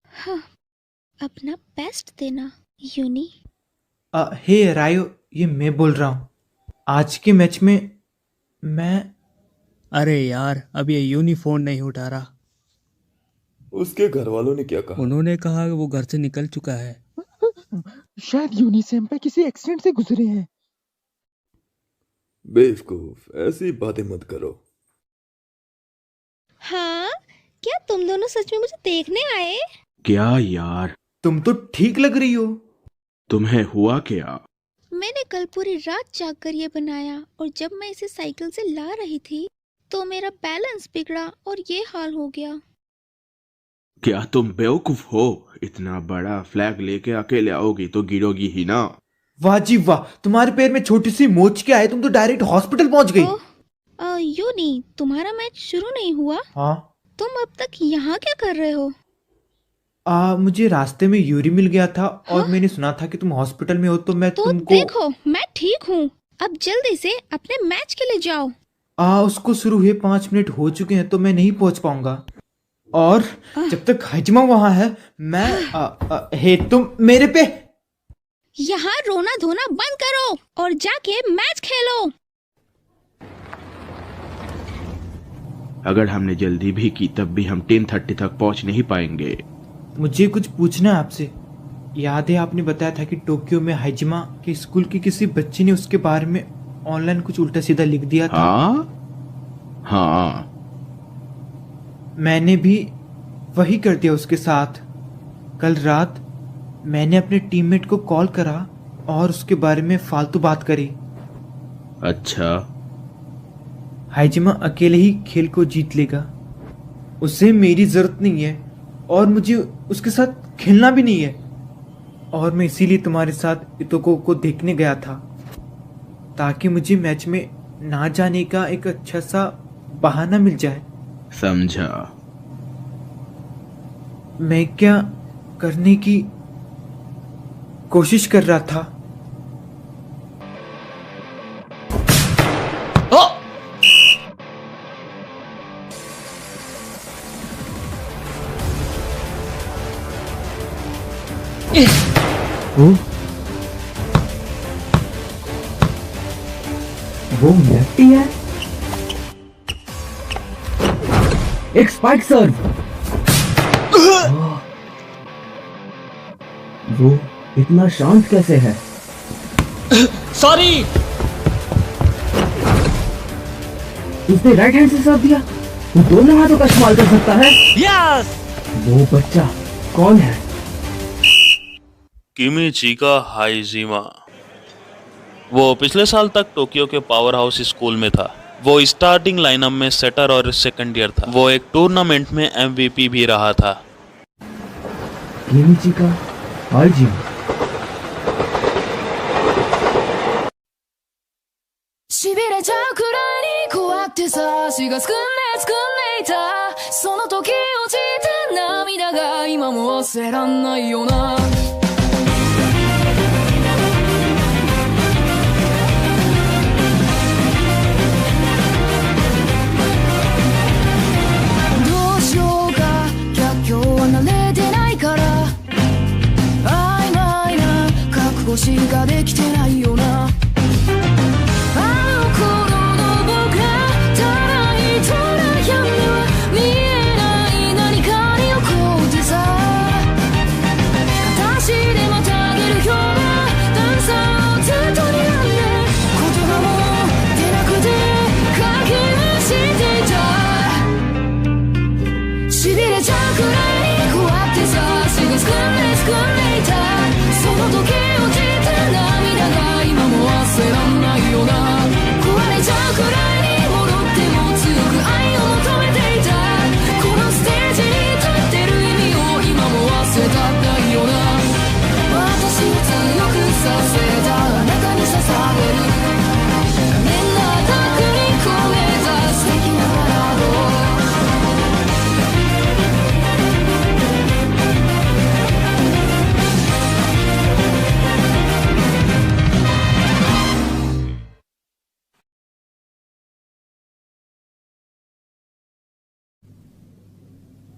हाँ, अपना बेस्ट देना यूनी। हे रायो, ये मैं बोल रहा हूँ। आज के मैच में मैं... अरे यार, अब ये यूनी फोन नहीं उठा रहा। उसके घर वालों ने क्या कहा? उन्होंने कहा कि वो घर से निकल चुका है। शायद यूनी सेंपाई किसी एक्सीडेंट से गुजरे हैं। बेवकूफ, ऐसी बातें मत करो। हाँ, क्या तुम दोनों सच में मुझे देखने आए? क्या यार, तुम तो ठीक लग रही हो। तुम्हें हुआ क्या? मैंने कल पूरी रात जाग कर ये बनाया और जब मैं इसे साइकिल से ला रही थी तो मेरा बैलेंस बिगड़ा और ये हाल हो गया। क्या तुम बेवकूफ हो? इतना बड़ा फ्लैग लेके अकेले आओगी तो गिरोगी ही ना। वाह जी वाह, तुम्हारे पैर में छोटी सी मोच क्या है, तुम तो डायरेक्ट हॉस्पिटल पहुंच गई। यूनी, तुम्हारा मैच शुरू नहीं हुआ? हाँ। तुम अब तक यहाँ क्या कर रहे हो? मुझे रास्ते में यूरी मिल गया था और मैंने सुना था कि तुम हॉस्पिटल में हो तो मैं तुमको... देखो, मैं ठीक हूँ। अब जल्दी से अपने मैच के लिए जाओ। उसको शुरू हुए 5 मिनट हो चुके हैं तो मैं नहीं पहुंच पाऊंगा। और जब तक हाइजिमा वहां है मैं... हे तुम मेरे पे... यहाँ रोना धोना बंद करो और जाके मैच खेलो। अगर हमने जल्दी भी की तब भी हम 10:30 तक पहुंच नहीं पाएंगे। मुझे कुछ पूछना है आपसे। याद है आपने बताया था कि टोक्यो में हाइजिमा के स्कूल की किसी बच्ची ने उसके बारे में ऑनलाइन कुछ उल्टा सीधा लिख दिया था? हाँ। मैंने भी वही कर दिया उसके साथ। कल रात मैंने अपने टीममेट को कॉल करा और उसके बारे में फालतू बात करी। अच्छा। हाइजिमा अकेले ही खेल को जीत लेगा, उसे मेरी जरूरत नहीं है और मुझे उसके साथ खेलना भी नहीं है। और मैं इसीलिए तुम्हारे साथ इतोको को देखने गया था ताकि मुझे मैच में ना जाने का एक अच्छा सा बहाना मिल जाए। समझा। मैं क्या करने की कोशिश कर रहा था? वो लेफ्टी है। एक स्पाइक सर्व। वो इतना शांत कैसे है? सॉरी। उसने राइट हैंड से सर्व दिया। वो दोनों हाथों का इस्तेमाल कर सकता है। यस। वो बच्चा कौन है? किमिचिका हाइजिमा। वो पिछले साल तक टोक्यो के पावर हाउस स्कूल में था। वो स्टार्टिंग लाइनअप में सेटर और सेकंड ईयर था। वो एक टूर्नामेंट में एमवीपी भी रहा था। किमिचिका हाइजिमा। しびれちゃうくらいに怖くてさ、足がすくんでいた。その時落ちた涙が今も忘れらんないよな。どうしようか、逆境は慣れてないから。曖昧な覚悟しかできてないよな。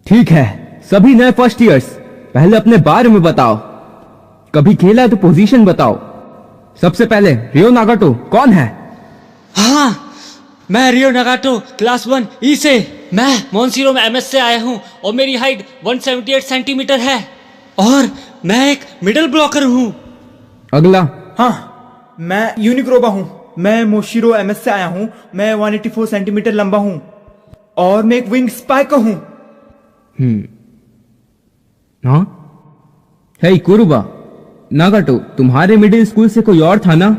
ठीक है, सभी नए फर्स्ट ईयर्स पहले अपने बारे में बताओ। कभी खेला है तो पोजीशन बताओ। सबसे पहले रियो नागाटो कौन है? हाँ, मैं रियो नागाटो क्लास 1 ई से। मैं मोन्सिरो में एमएस से आया हूँ और मेरी हाइट 178 सेंटीमीटर है और मैं एक मिडिल ब्लॉकर हूँ। अगला। हाँ, मैं यूनिक्रोबा हूँ। मैं मोशिरो एमएस से आया हूँ। मैं 184 सेंटीमीटर लंबा हूँ और मैं एक विंग स्पाइकर हूँ। हाँ? हे कुरुबा, नागाटो, तुम्हारे मिडिल स्कूल से कोई और था ना?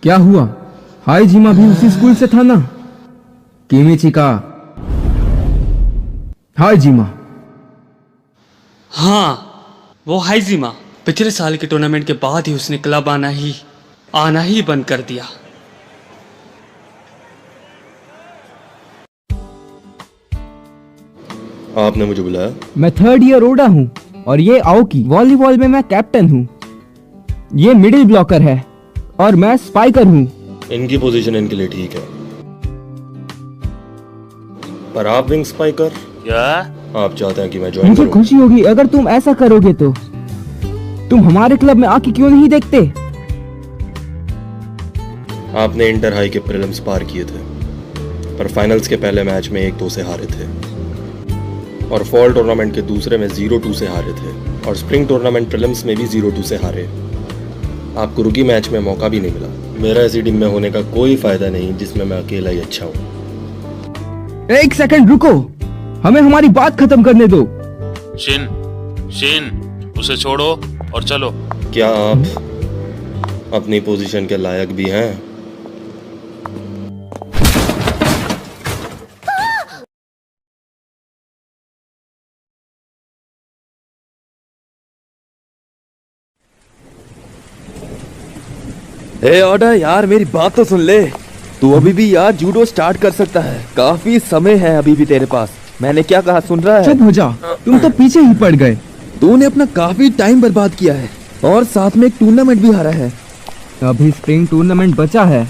क्या हुआ? हाइजिमा भी उसी स्कूल से था ना? किमिचिका। हाइजिमा। हाँ, वो हाइजिमा। पिछले साल के टूर्नामेंट के बाद ही उसने क्लब आना ही बंद कर दिया। आपने मुझे बुलाया? मैं 3rd ईयर ओडा हूँ और ये आओकी। वॉलीबॉल में मैं कैप्टन हूँ। ये मिडिल ब्लॉकर है और मैं स्पाइकर हूँ। इनकी पोजीशन इनके लिए ठीक है, पर आप विंग स्पाइकर? क्या आप चाहते हैं कि मैं ज्वाइन मुझे करूं? खुशी होगी अगर तुम ऐसा करोगे तो। तुम हमारे क्लब में आके क्यों नहीं देखते? आपने इंटर हाई के प्रीलिम्स पार किए थे, पर फाइनल्स के पहले मैच में 1-2 से हारे थे और फॉल टूर्नामेंट के दूसरे में 0-2 से हारे थे और स्प्रिंग टूर्नामेंट प्रीलिम्स में भी 0-2 से हारे। आपको रुकी मैच में मौका भी नहीं मिला। मेरा ऐसी टीम में होने का कोई फायदा नहीं जिसमें मैं अकेला ही अच्छा हूँ। एक सेकंड रुको, हमें हमारी बात खत्म करने दो। शिन, उसे छोड़ो और चलो। क्या आप अपनी पोजीशन के लायक भी हैं? ए ऑर्डर यार, मेरी बात तो सुन ले। तू अभी भी यार जूडो स्टार्ट कर सकता है, काफी समय है अभी भी तेरे पास। मैंने क्या कहा सुन रहा है? चुप हो जा, तुम तो पीछे ही पड़ गए। तूने अपना काफी टाइम बर्बाद किया है और साथ में एक टूर्नामेंट भी हारा है। अभी स्प्रिंग टूर्नामेंट बचा है।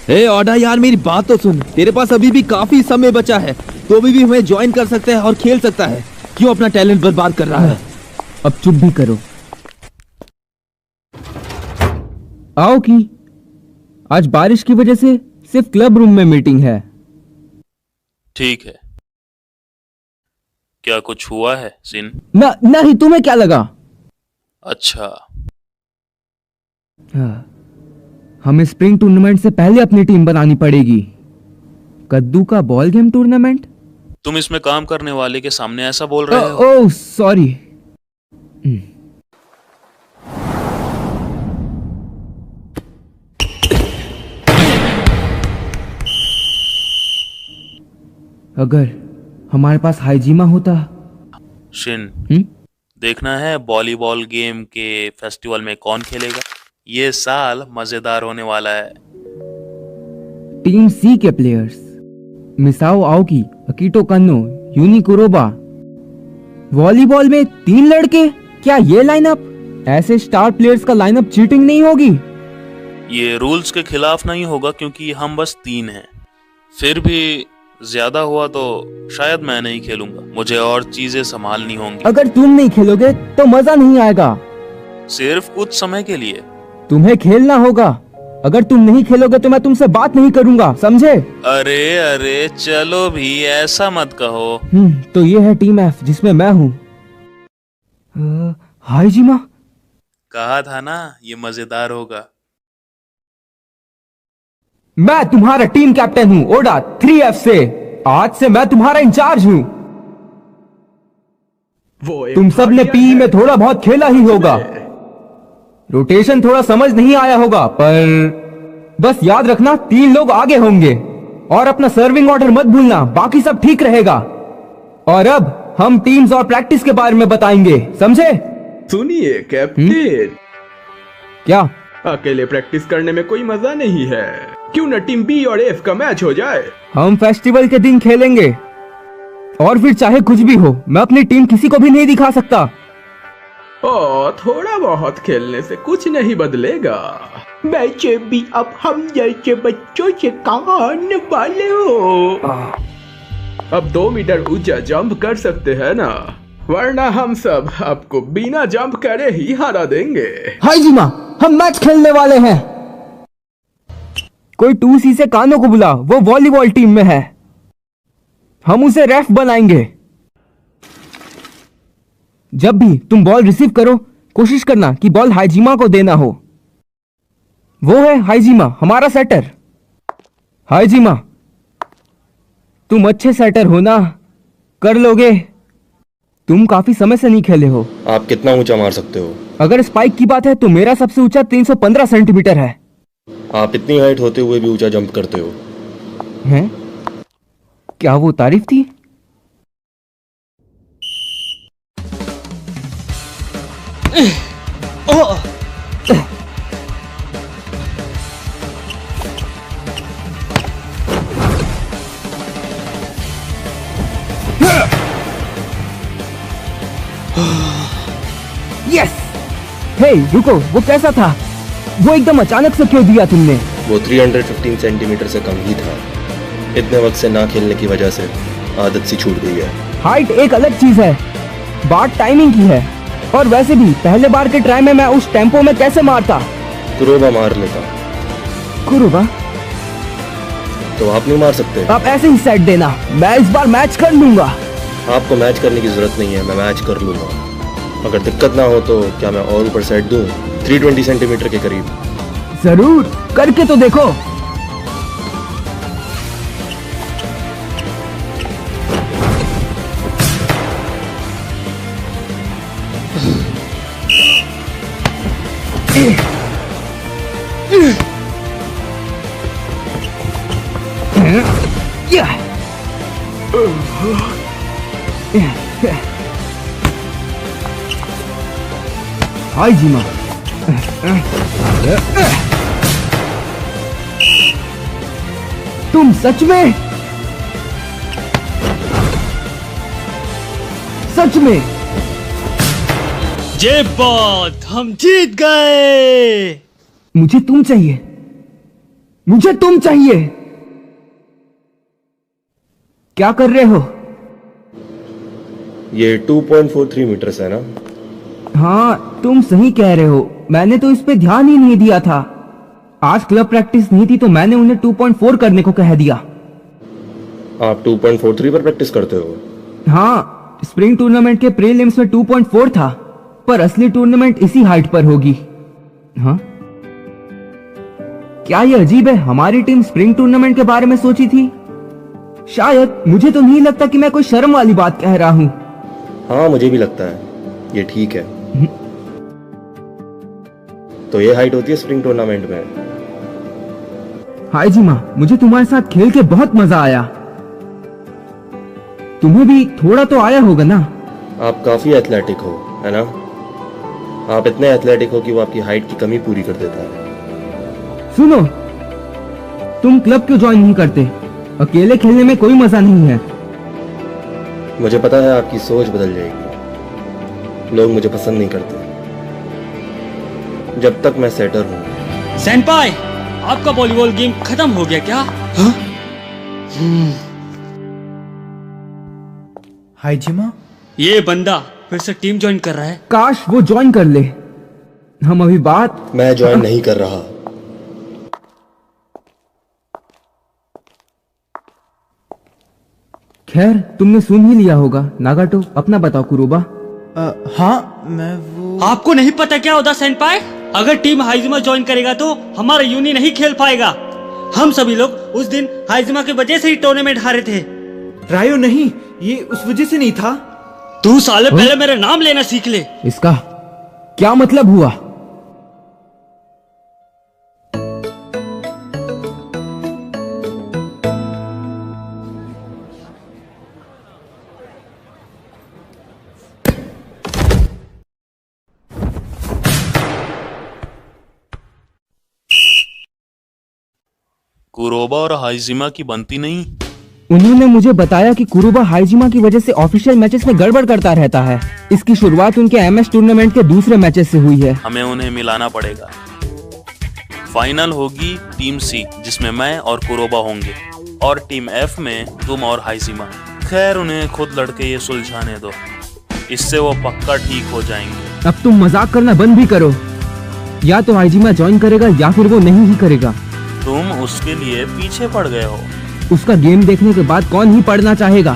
ए ऑर्डर यार, मेरी बात तो सुन। तेरे पास अभी भी काफी समय बचा है, तो अभी भी हमें ज्वाइन कर सकता है और खेल सकता है। क्यों अपना टैलेंट बर्बाद कर रहा है? अब चुप भी करो। आओ की आज बारिश की वजह से सिर्फ क्लब रूम में मीटिंग है। ठीक है। क्या कुछ हुआ है सिन? नहीं, तुम्हें क्या लगा? अच्छा, हमें स्प्रिंग टूर्नामेंट से पहले अपनी टीम बनानी पड़ेगी। कद्दू का बॉल गेम टूर्नामेंट? तुम इसमें काम करने वाले के सामने ऐसा बोल रहे हो? Oh sorry. अगर हमारे पास हाइजिमा होता। शिन, देखना है वॉलीबॉल गेम के फेस्टिवल में कौन खेलेगा। ये साल मजेदार होने वाला है। टीम सी के प्लेयर्स मिसाओ आओकी, अकीटो कन्नो, यूनी कुरोबा। वॉलीबॉल में 3 लड़के? क्या ये लाइनअप? ऐसे स्टार प्लेयर्स का लाइनअप चीटिंग नहीं होगी? ये रूल्स के खिलाफ नहीं होगा क्योंकि हम बस 3 हैं। फिर भी ज्यादा हुआ तो शायद मैं नहीं खेलूंगा, मुझे और चीजें संभालनी होंगी। अगर तुम नहीं खेलोगे तो मजा नहीं आएगा। सिर्फ कुछ समय के लिए। तुम्हें खेलना होगा। अगर तुम नहीं खेलोगे तो मैं तुमसे बात नहीं करूंगा, समझे? अरे चलो भी, ऐसा मत कहो। तो ये है टीम एफ जिसमें मैं हूँ। हाइजिमा, कहा था ना ये मजेदार होगा। मैं तुम्हारा टीम कैप्टन हूँ ओडा 3F से। आज से मैं तुम्हारा इंचार्ज हूँ। तुम सब ने पीई में थोड़ा बहुत खेला ही होगा। रोटेशन थोड़ा समझ नहीं आया होगा, पर बस याद रखना 3 लोग आगे होंगे और अपना सर्विंग ऑर्डर मत भूलना, बाकी सब ठीक रहेगा। और अब हम टीम्स और प्रैक्टिस के बारे में बताएंगे, समझे? सुनिए कैप्टन, क्या अकेले प्रैक्टिस करने में कोई मजा नहीं है? क्यों न टीम बी और एफ का मैच हो जाए? हम फेस्टिवल के दिन खेलेंगे और फिर चाहे कुछ भी हो, मैं अपनी टीम किसी को भी नहीं दिखा सकता। थोड़ा बहुत खेलने से कुछ नहीं बदलेगा। वैसे भी अब हम जैसे बच्चों से कहाँ आने वाले हो? अब 2 मीटर ऊंचा जंप कर सकते हैं ना, वरना हम सब आपको बिना जंप करे ही हरा देंगे। हाइजिमा, हम मैच खेलने वाले हैं। कोई 2C से कानों को बुला, वो वॉलीबॉल टीम में है। हम उसे रेफ बनाएंगे। जब भी तुम बॉल रिसीव करो, कोशिश करना कि बॉल हाइजिमा को देना हो। वो है हाइजिमा, हमारा सेटर। हाइजिमा, तुम अच्छे सेटर हो ना, कर लोगे। तुम काफी समय से नहीं खेले हो। आप कितना ऊंचा मार सकते हो? अगर स्पाइक की बात है तो मेरा सबसे ऊंचा 315 सेंटीमीटर है। आप इतनी हाइट होते हुए भी ऊंचा जंप करते हो। हैं? क्या वो तारीफ थी? यस! हे, रुको, वो कैसा था? वो एकदम अचानक से क्यों दिया तुमने? वो 315 सेंटीमीटर से कम ही था। इतने वक्त से ना खेलने की वजह से आदत सी छूट गई है। हाइट एक अलग चीज है, बात टाइमिंग की है। और वैसे भी पहले बार के ट्राई में मैं उस टेम्पो में कैसे मारता? कुरोबा मार लेता। कुरोबा? तो आप नहीं मार सकते? आप ऐसे ही सेट देना, मैं इस बार मैच कर लूंगा। आपको मैच करने की जरूरत नहीं है, मैं मैच कर लूंगा। अगर दिक्कत ना हो तो क्या मैं और ऊपर सेट दूं? 320 सेंटीमीटर के करीब। जरूर, करके तो देखो। हाइजिमा, तुम सच में ये बात, हम जीत गए। मुझे तुम चाहिए, मुझे तुम चाहिए। क्या कर रहे हो? ये 2.43 मीटर है ना? हाँ, तुम सही कह रहे हो। मैंने तो इस पे ध्यान ही नहीं दिया था। आज क्लब प्रैक्टिस नहीं थी तो मैंने उन्हें 2.4 करने को कह दिया। आप 2.43 पर प्रैक्टिस करते हो? हाँ, स्प्रिंग टूर्नामेंट के प्रीलिम्स में 2.4 था, पर असली टूर्नामेंट इसी हाइट पर होगी। हाँ, क्या ये अजीब है, हमारी टीम स्प्रिंग टूर्नामेंट के बारे में सोची थी? शायद। मुझे तो नहीं लगता कि मैं कोई शर्म वाली बात कह रहा हूँ। हाँ, मुझे भी लगता है, ये ठीक है। तो ये हाइट होती है स्प्रिंग टूर्नामेंट में। हाइजिमा, मुझे तुम्हारे साथ खेल के बहुत मजा आया। तुम्हें भी थोड़ा तो आया होगा ना? आप काफी एथलेटिक हो, है ना? आप इतने एथलेटिक हो कि वो आपकी हाइट की कमी पूरी कर देता है। सुनो, तुम क्लब क्यों ज्वाइन नहीं करते? अकेले खेलने में कोई मजा नहीं है। मुझे पता है आपकी सोच बदल जाएगी। लोग मुझे पसंद नहीं करते जब तक मैं सेटर हूँ। सेनपाई, आपका वॉलीबॉल गेम खत्म हो गया क्या? हाँ? हाइजिमा, ये बंदा फिर से टीम ज्वाइन कर रहा है। काश वो ज्वाइन कर ले। हम अभी बात। मैं ज्वाइन नहीं कर रहा। खैर, तुमने सुन ही लिया होगा। नागाटो, अपना बताओ। कुरोबा? हाँ, मैं वो। आपको नहीं पता क्या होता सेनपाई? अगर टीम हाइजिमा ज्वाइन करेगा तो हमारा यूनी नहीं खेल पाएगा। हम सभी लोग उस दिन हाइजिमा की वजह से ही टूर्नामेंट हारे थे। रायो नहीं, ये उस वजह से नहीं था। तू साले पहले मेरा नाम लेना सीख ले। इसका क्या मतलब हुआ? कुरोबा और हाइजिमा की बनती नहीं। उन्होंने मुझे बताया कि कुरोबा हाइजिमा की वजह से ऑफिशियल मैचेस में गड़बड़ करता रहता है। इसकी शुरुआत उनके एमएस टूर्नामेंट के दूसरे मैचेस से हुई है। हमें उन्हें मिलाना पड़ेगा। फाइनल होगी टीम सी, जिसमें मैं और कुरोबा होंगे, और टीम एफ में तुम और हाइजिमा। खैर उन्हें खुद लड़के ये सुलझाने दो, इससे वो पक्का ठीक हो जाएंगे। अब तुम मजाक करना बंद भी करो। या तो हाइजीमा ज्वाइन करेगा या फिर वो नहीं ही करेगा। तुम उसके लिए पीछे पड़ गए हो। उसका गेम देखने के बाद कौन ही पढ़ना चाहेगा।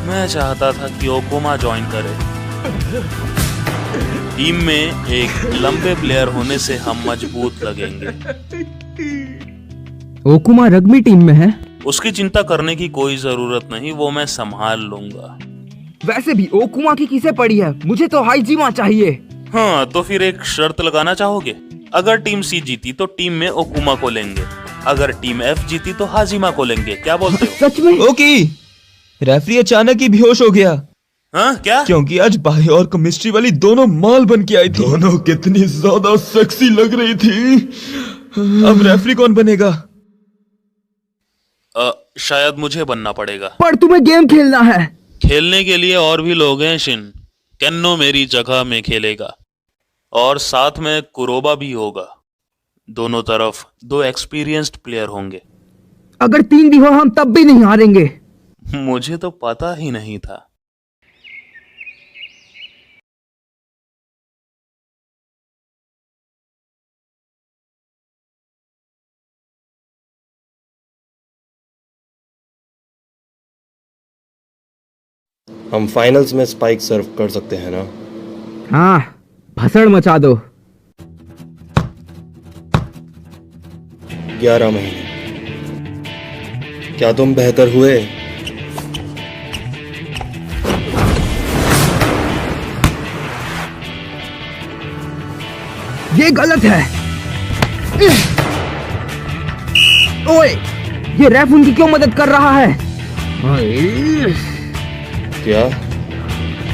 मैं चाहता था कि ओकुमा ज्वाइन करे। टीम में एक लंबे प्लेयर होने से हम मजबूत लगेंगे। ओकुमा रग्बी टीम में है। उसकी चिंता करने की कोई जरूरत नहीं, वो मैं संभाल लूंगा। वैसे भी ओकुमा की किसे पड़ी है, मुझे तो हाइजीमा चाहिए। हाँ, तो फिर एक शर्त लगाना चाहोगे? अगर टीम सी जीती तो टीम में ओकुमा को लेंगे, अगर टीम एफ जीती तो हाजिमा को लेंगे। क्या बोलते हो? सच में? ओके। रेफरी अचानक ही बेहोश हो गया। हाँ क्या? क्योंकि आज बायो और केमिस्ट्री वाली दोनों माल बन के आई थी। दोनों कितनी ज्यादा सेक्सी लग रही थी। अब रेफरी कौन बनेगा? शायद मुझे बनना पड़ेगा। पर तुम्हें गेम खेलना है। खेलने के लिए और भी लोग हैं शिन। केन्नो मेरी जगह में खेलेगा और साथ में कुरोबा भी होगा। दोनों तरफ 2 एक्सपीरियंस्ड प्लेयर होंगे। अगर 3 भी हो हम तब भी नहीं हारेंगे। मुझे तो पता ही नहीं था। हम फाइनल्स में स्पाइक सर्व कर सकते हैं ना? हाँ, भसड़ मचा दो। 11 महीने, क्या तुम बेहतर हुए? ये गलत है। ओए, ये रेफ उनकी क्यों मदद कर रहा है? क्या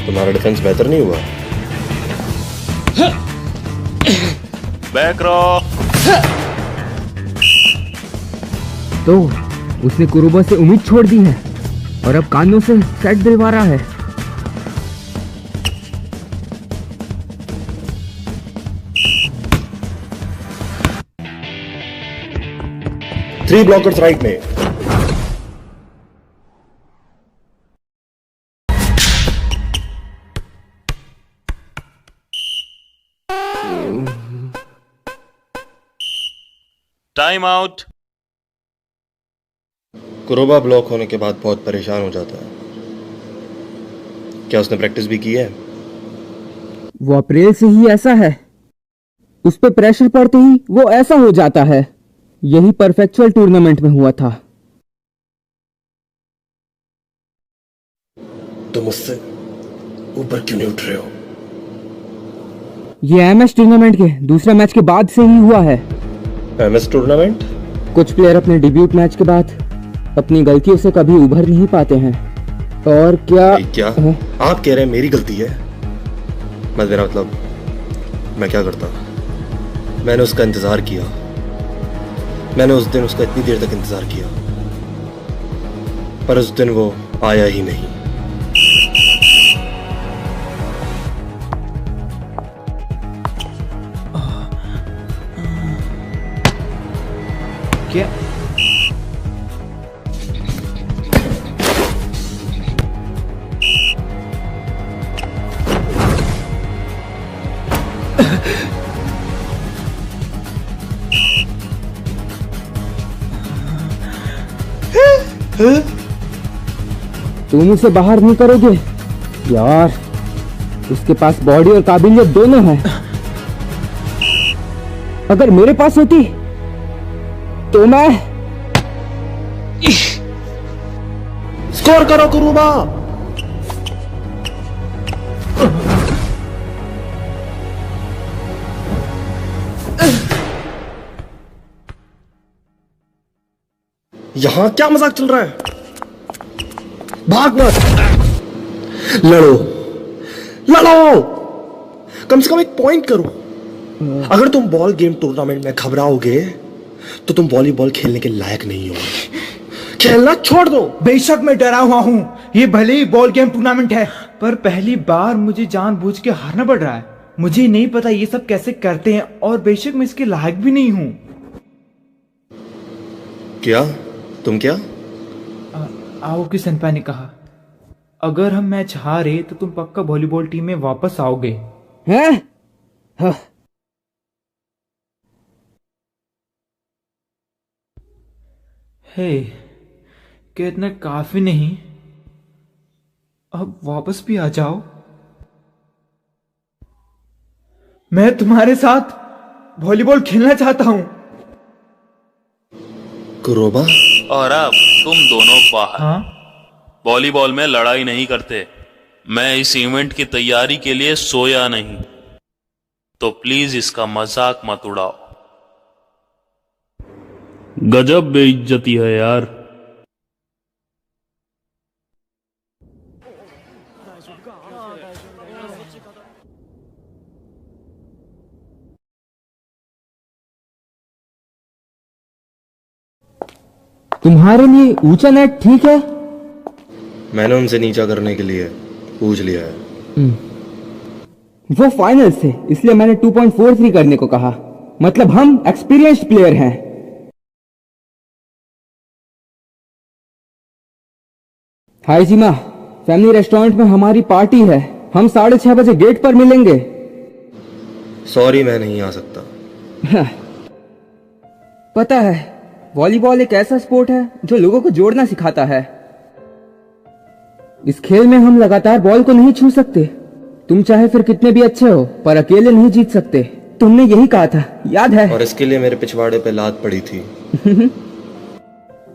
तुम्हारा डिफेंस बेहतर नहीं हुआ? बैक रो। तो उसने कुरुबा से उम्मीद छोड़ दी है और अब कानों से सेट दिलवा रहा है। थ्री ब्लॉकर्स राइट में। Time out. कुरोबा ब्लॉक होने के बाद बहुत परेशान हो जाता है। क्या उसने प्रैक्टिस भी की है? वो अप्रैल से ही ऐसा है। उस पे प्रेशर पड़ते ही वो ऐसा हो जाता है। यही परफेक्चुअल टूर्नामेंट में हुआ था। तुम मुझसे ऊपर क्यों नहीं उठ रहे हो? ये एमएस टूर्नामेंट के दूसरे मैच के बाद से ही हुआ है। MS tournament? कुछ प्लेयर अपने डेब्यूट मैच के बाद अपनी गलतियों से कभी उभर नहीं पाते हैं। और क्या आप कह रहे हैं मेरी गलती है? मेरा मतलब मैं क्या करता? मैंने उसका इंतजार किया। मैंने उस दिन उसका इतनी देर तक इंतजार किया, पर उस दिन वो आया ही नहीं। क्या? तुम उसे बाहर नहीं करोगे यार। उसके पास बॉडी और काबिलियत दोनों है। अगर मेरे पास होती तो मैं स्कोर करो कुरुबा। यहां क्या मजाक चल रहा है? भाग मत, लड़ो लड़ो, कम से कम एक पॉइंट करो। अगर तुम बॉल गेम टूर्नामेंट में घबराओगे तो तुम वॉलीबॉल खेलने के लायक नहीं हो। खेलना छोड़ दो। बेशक मैं डरा हुआ हूँ। ये भले ही बॉल गेम टूर्नामेंट है, पर पहली बार मुझे जानबूझ के हारना पड़ रहा है। मुझे नहीं पता ये सब कैसे करते हैं, और बेशक मैं इसके लायक भी नहीं हूँ। क्या? तुम क्या? आओकी सेनपाई ने कहा, अगर हम मैच हारे तो तुम पक्का वॉलीबॉल टीम में वापस आओगे। हैं? हाँ। हे, क्या इतना काफी नहीं? अब वापस भी आ जाओ। मैं तुम्हारे साथ वॉलीबॉल खेलना चाहता हूं। कुरोबा? और अब तुम दोनों बाहर। हाँ? वॉलीबॉल में लड़ाई नहीं करते। मैं इस इवेंट की तैयारी के लिए सोया नहीं, तो प्लीज इसका मजाक मत उड़ाओ। गजब बेइज्जती है यार। तुम्हारे लिए ऊंचा नेट ठीक है? मैंने उनसे नीचा करने के लिए पूछ लिया है। वो फाइनल्स थे, इसलिए मैंने 2.43 करने को कहा। मतलब हम एक्सपीरियंस्ड प्लेयर हैं। हाय जीमा, फैमिली रेस्टोरेंट में हमारी पार्टी है। हम 6:30 बजे गेट पर मिलेंगे। सॉरी, मैं नहीं आ सकता। पता है, वॉलीबॉल एक ऐसा स्पोर्ट है जो लोगों को जोड़ना सिखाता है। इस खेल में हम लगातार बॉल को नहीं छू सकते। तुम चाहे फिर कितने भी अच्छे हो, पर अकेले नहीं जीत सकते। तुमने यही कहा था, याद है? और इसके लिए मेरे पिछवाड़े पे लात पड़ी थी।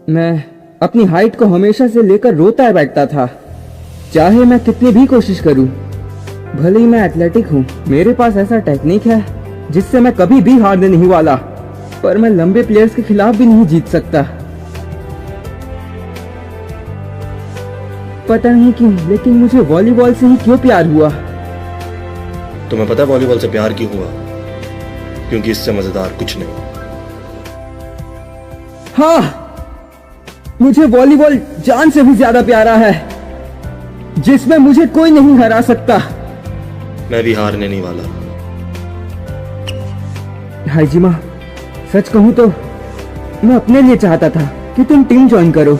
मैं अपनी हाइट को हमेशा से लेकर रोता बैठता था, चाहे मैं कितनी भी कोशिश करूं। भले ही मैं एथलेटिक हूं, मेरे पास ऐसा टेक्निक है जिससे मैं कभी भी हारने नहीं वाला, पर मैं लंबे प्लेयर्स के खिलाफ भी नहीं जीत सकता। पता नहीं क्यों, लेकिन मुझे वॉलीबॉल से ही क्यों प्यार हुआ। तुम्हें पता है वॉलीबॉल से प्यार क्यों हुआ? क्योंकि इससे मजेदार कुछ नहीं। हाँ, मुझे वॉलीबॉल जान से भी ज्यादा प्यारा है, जिसमें मुझे कोई नहीं हरा सकता। मैं भी हारने नहीं वाला। हाय जीमा, सच कहूं तो मैं अपने लिए चाहता था कि तुम टीम ज्वाइन करो।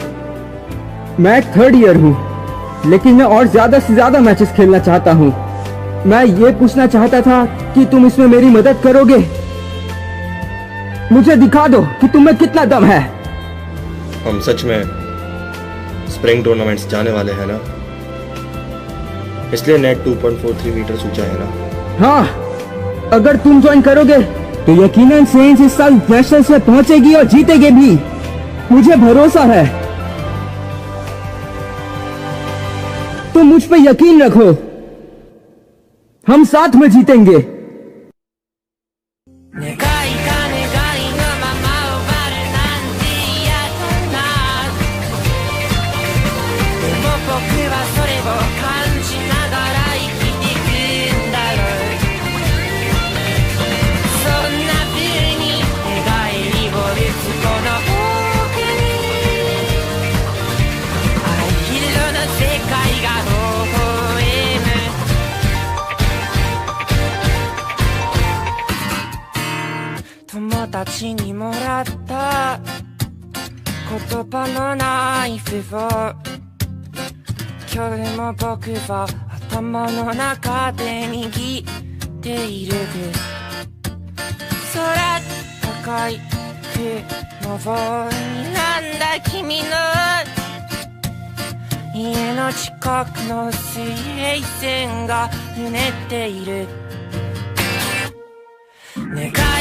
मैं 3rd ईयर हूं, लेकिन मैं और ज्यादा से ज्यादा मैचेस खेलना चाहता हूं। मैं ये पूछना चाहता था कि तुम इसमें मेरी मदद करोगे। मुझे दिखा दो कि तुम में कितना दम है। हम सच में स्प्रिंग टूर्नामेंट्स जाने वाले हैं ना? इसलिए नेट 2.43 मीटर ऊंचा है ना? हाँ, अगर तुम ज्वाइन करोगे तो यकीनन सेंस इस साल नेशनल्स में पहुंचेगी और जीतेगी भी। मुझे भरोसा है। तुम मुझ पे यकीन रखो, हम साथ में जीतेंगे।願い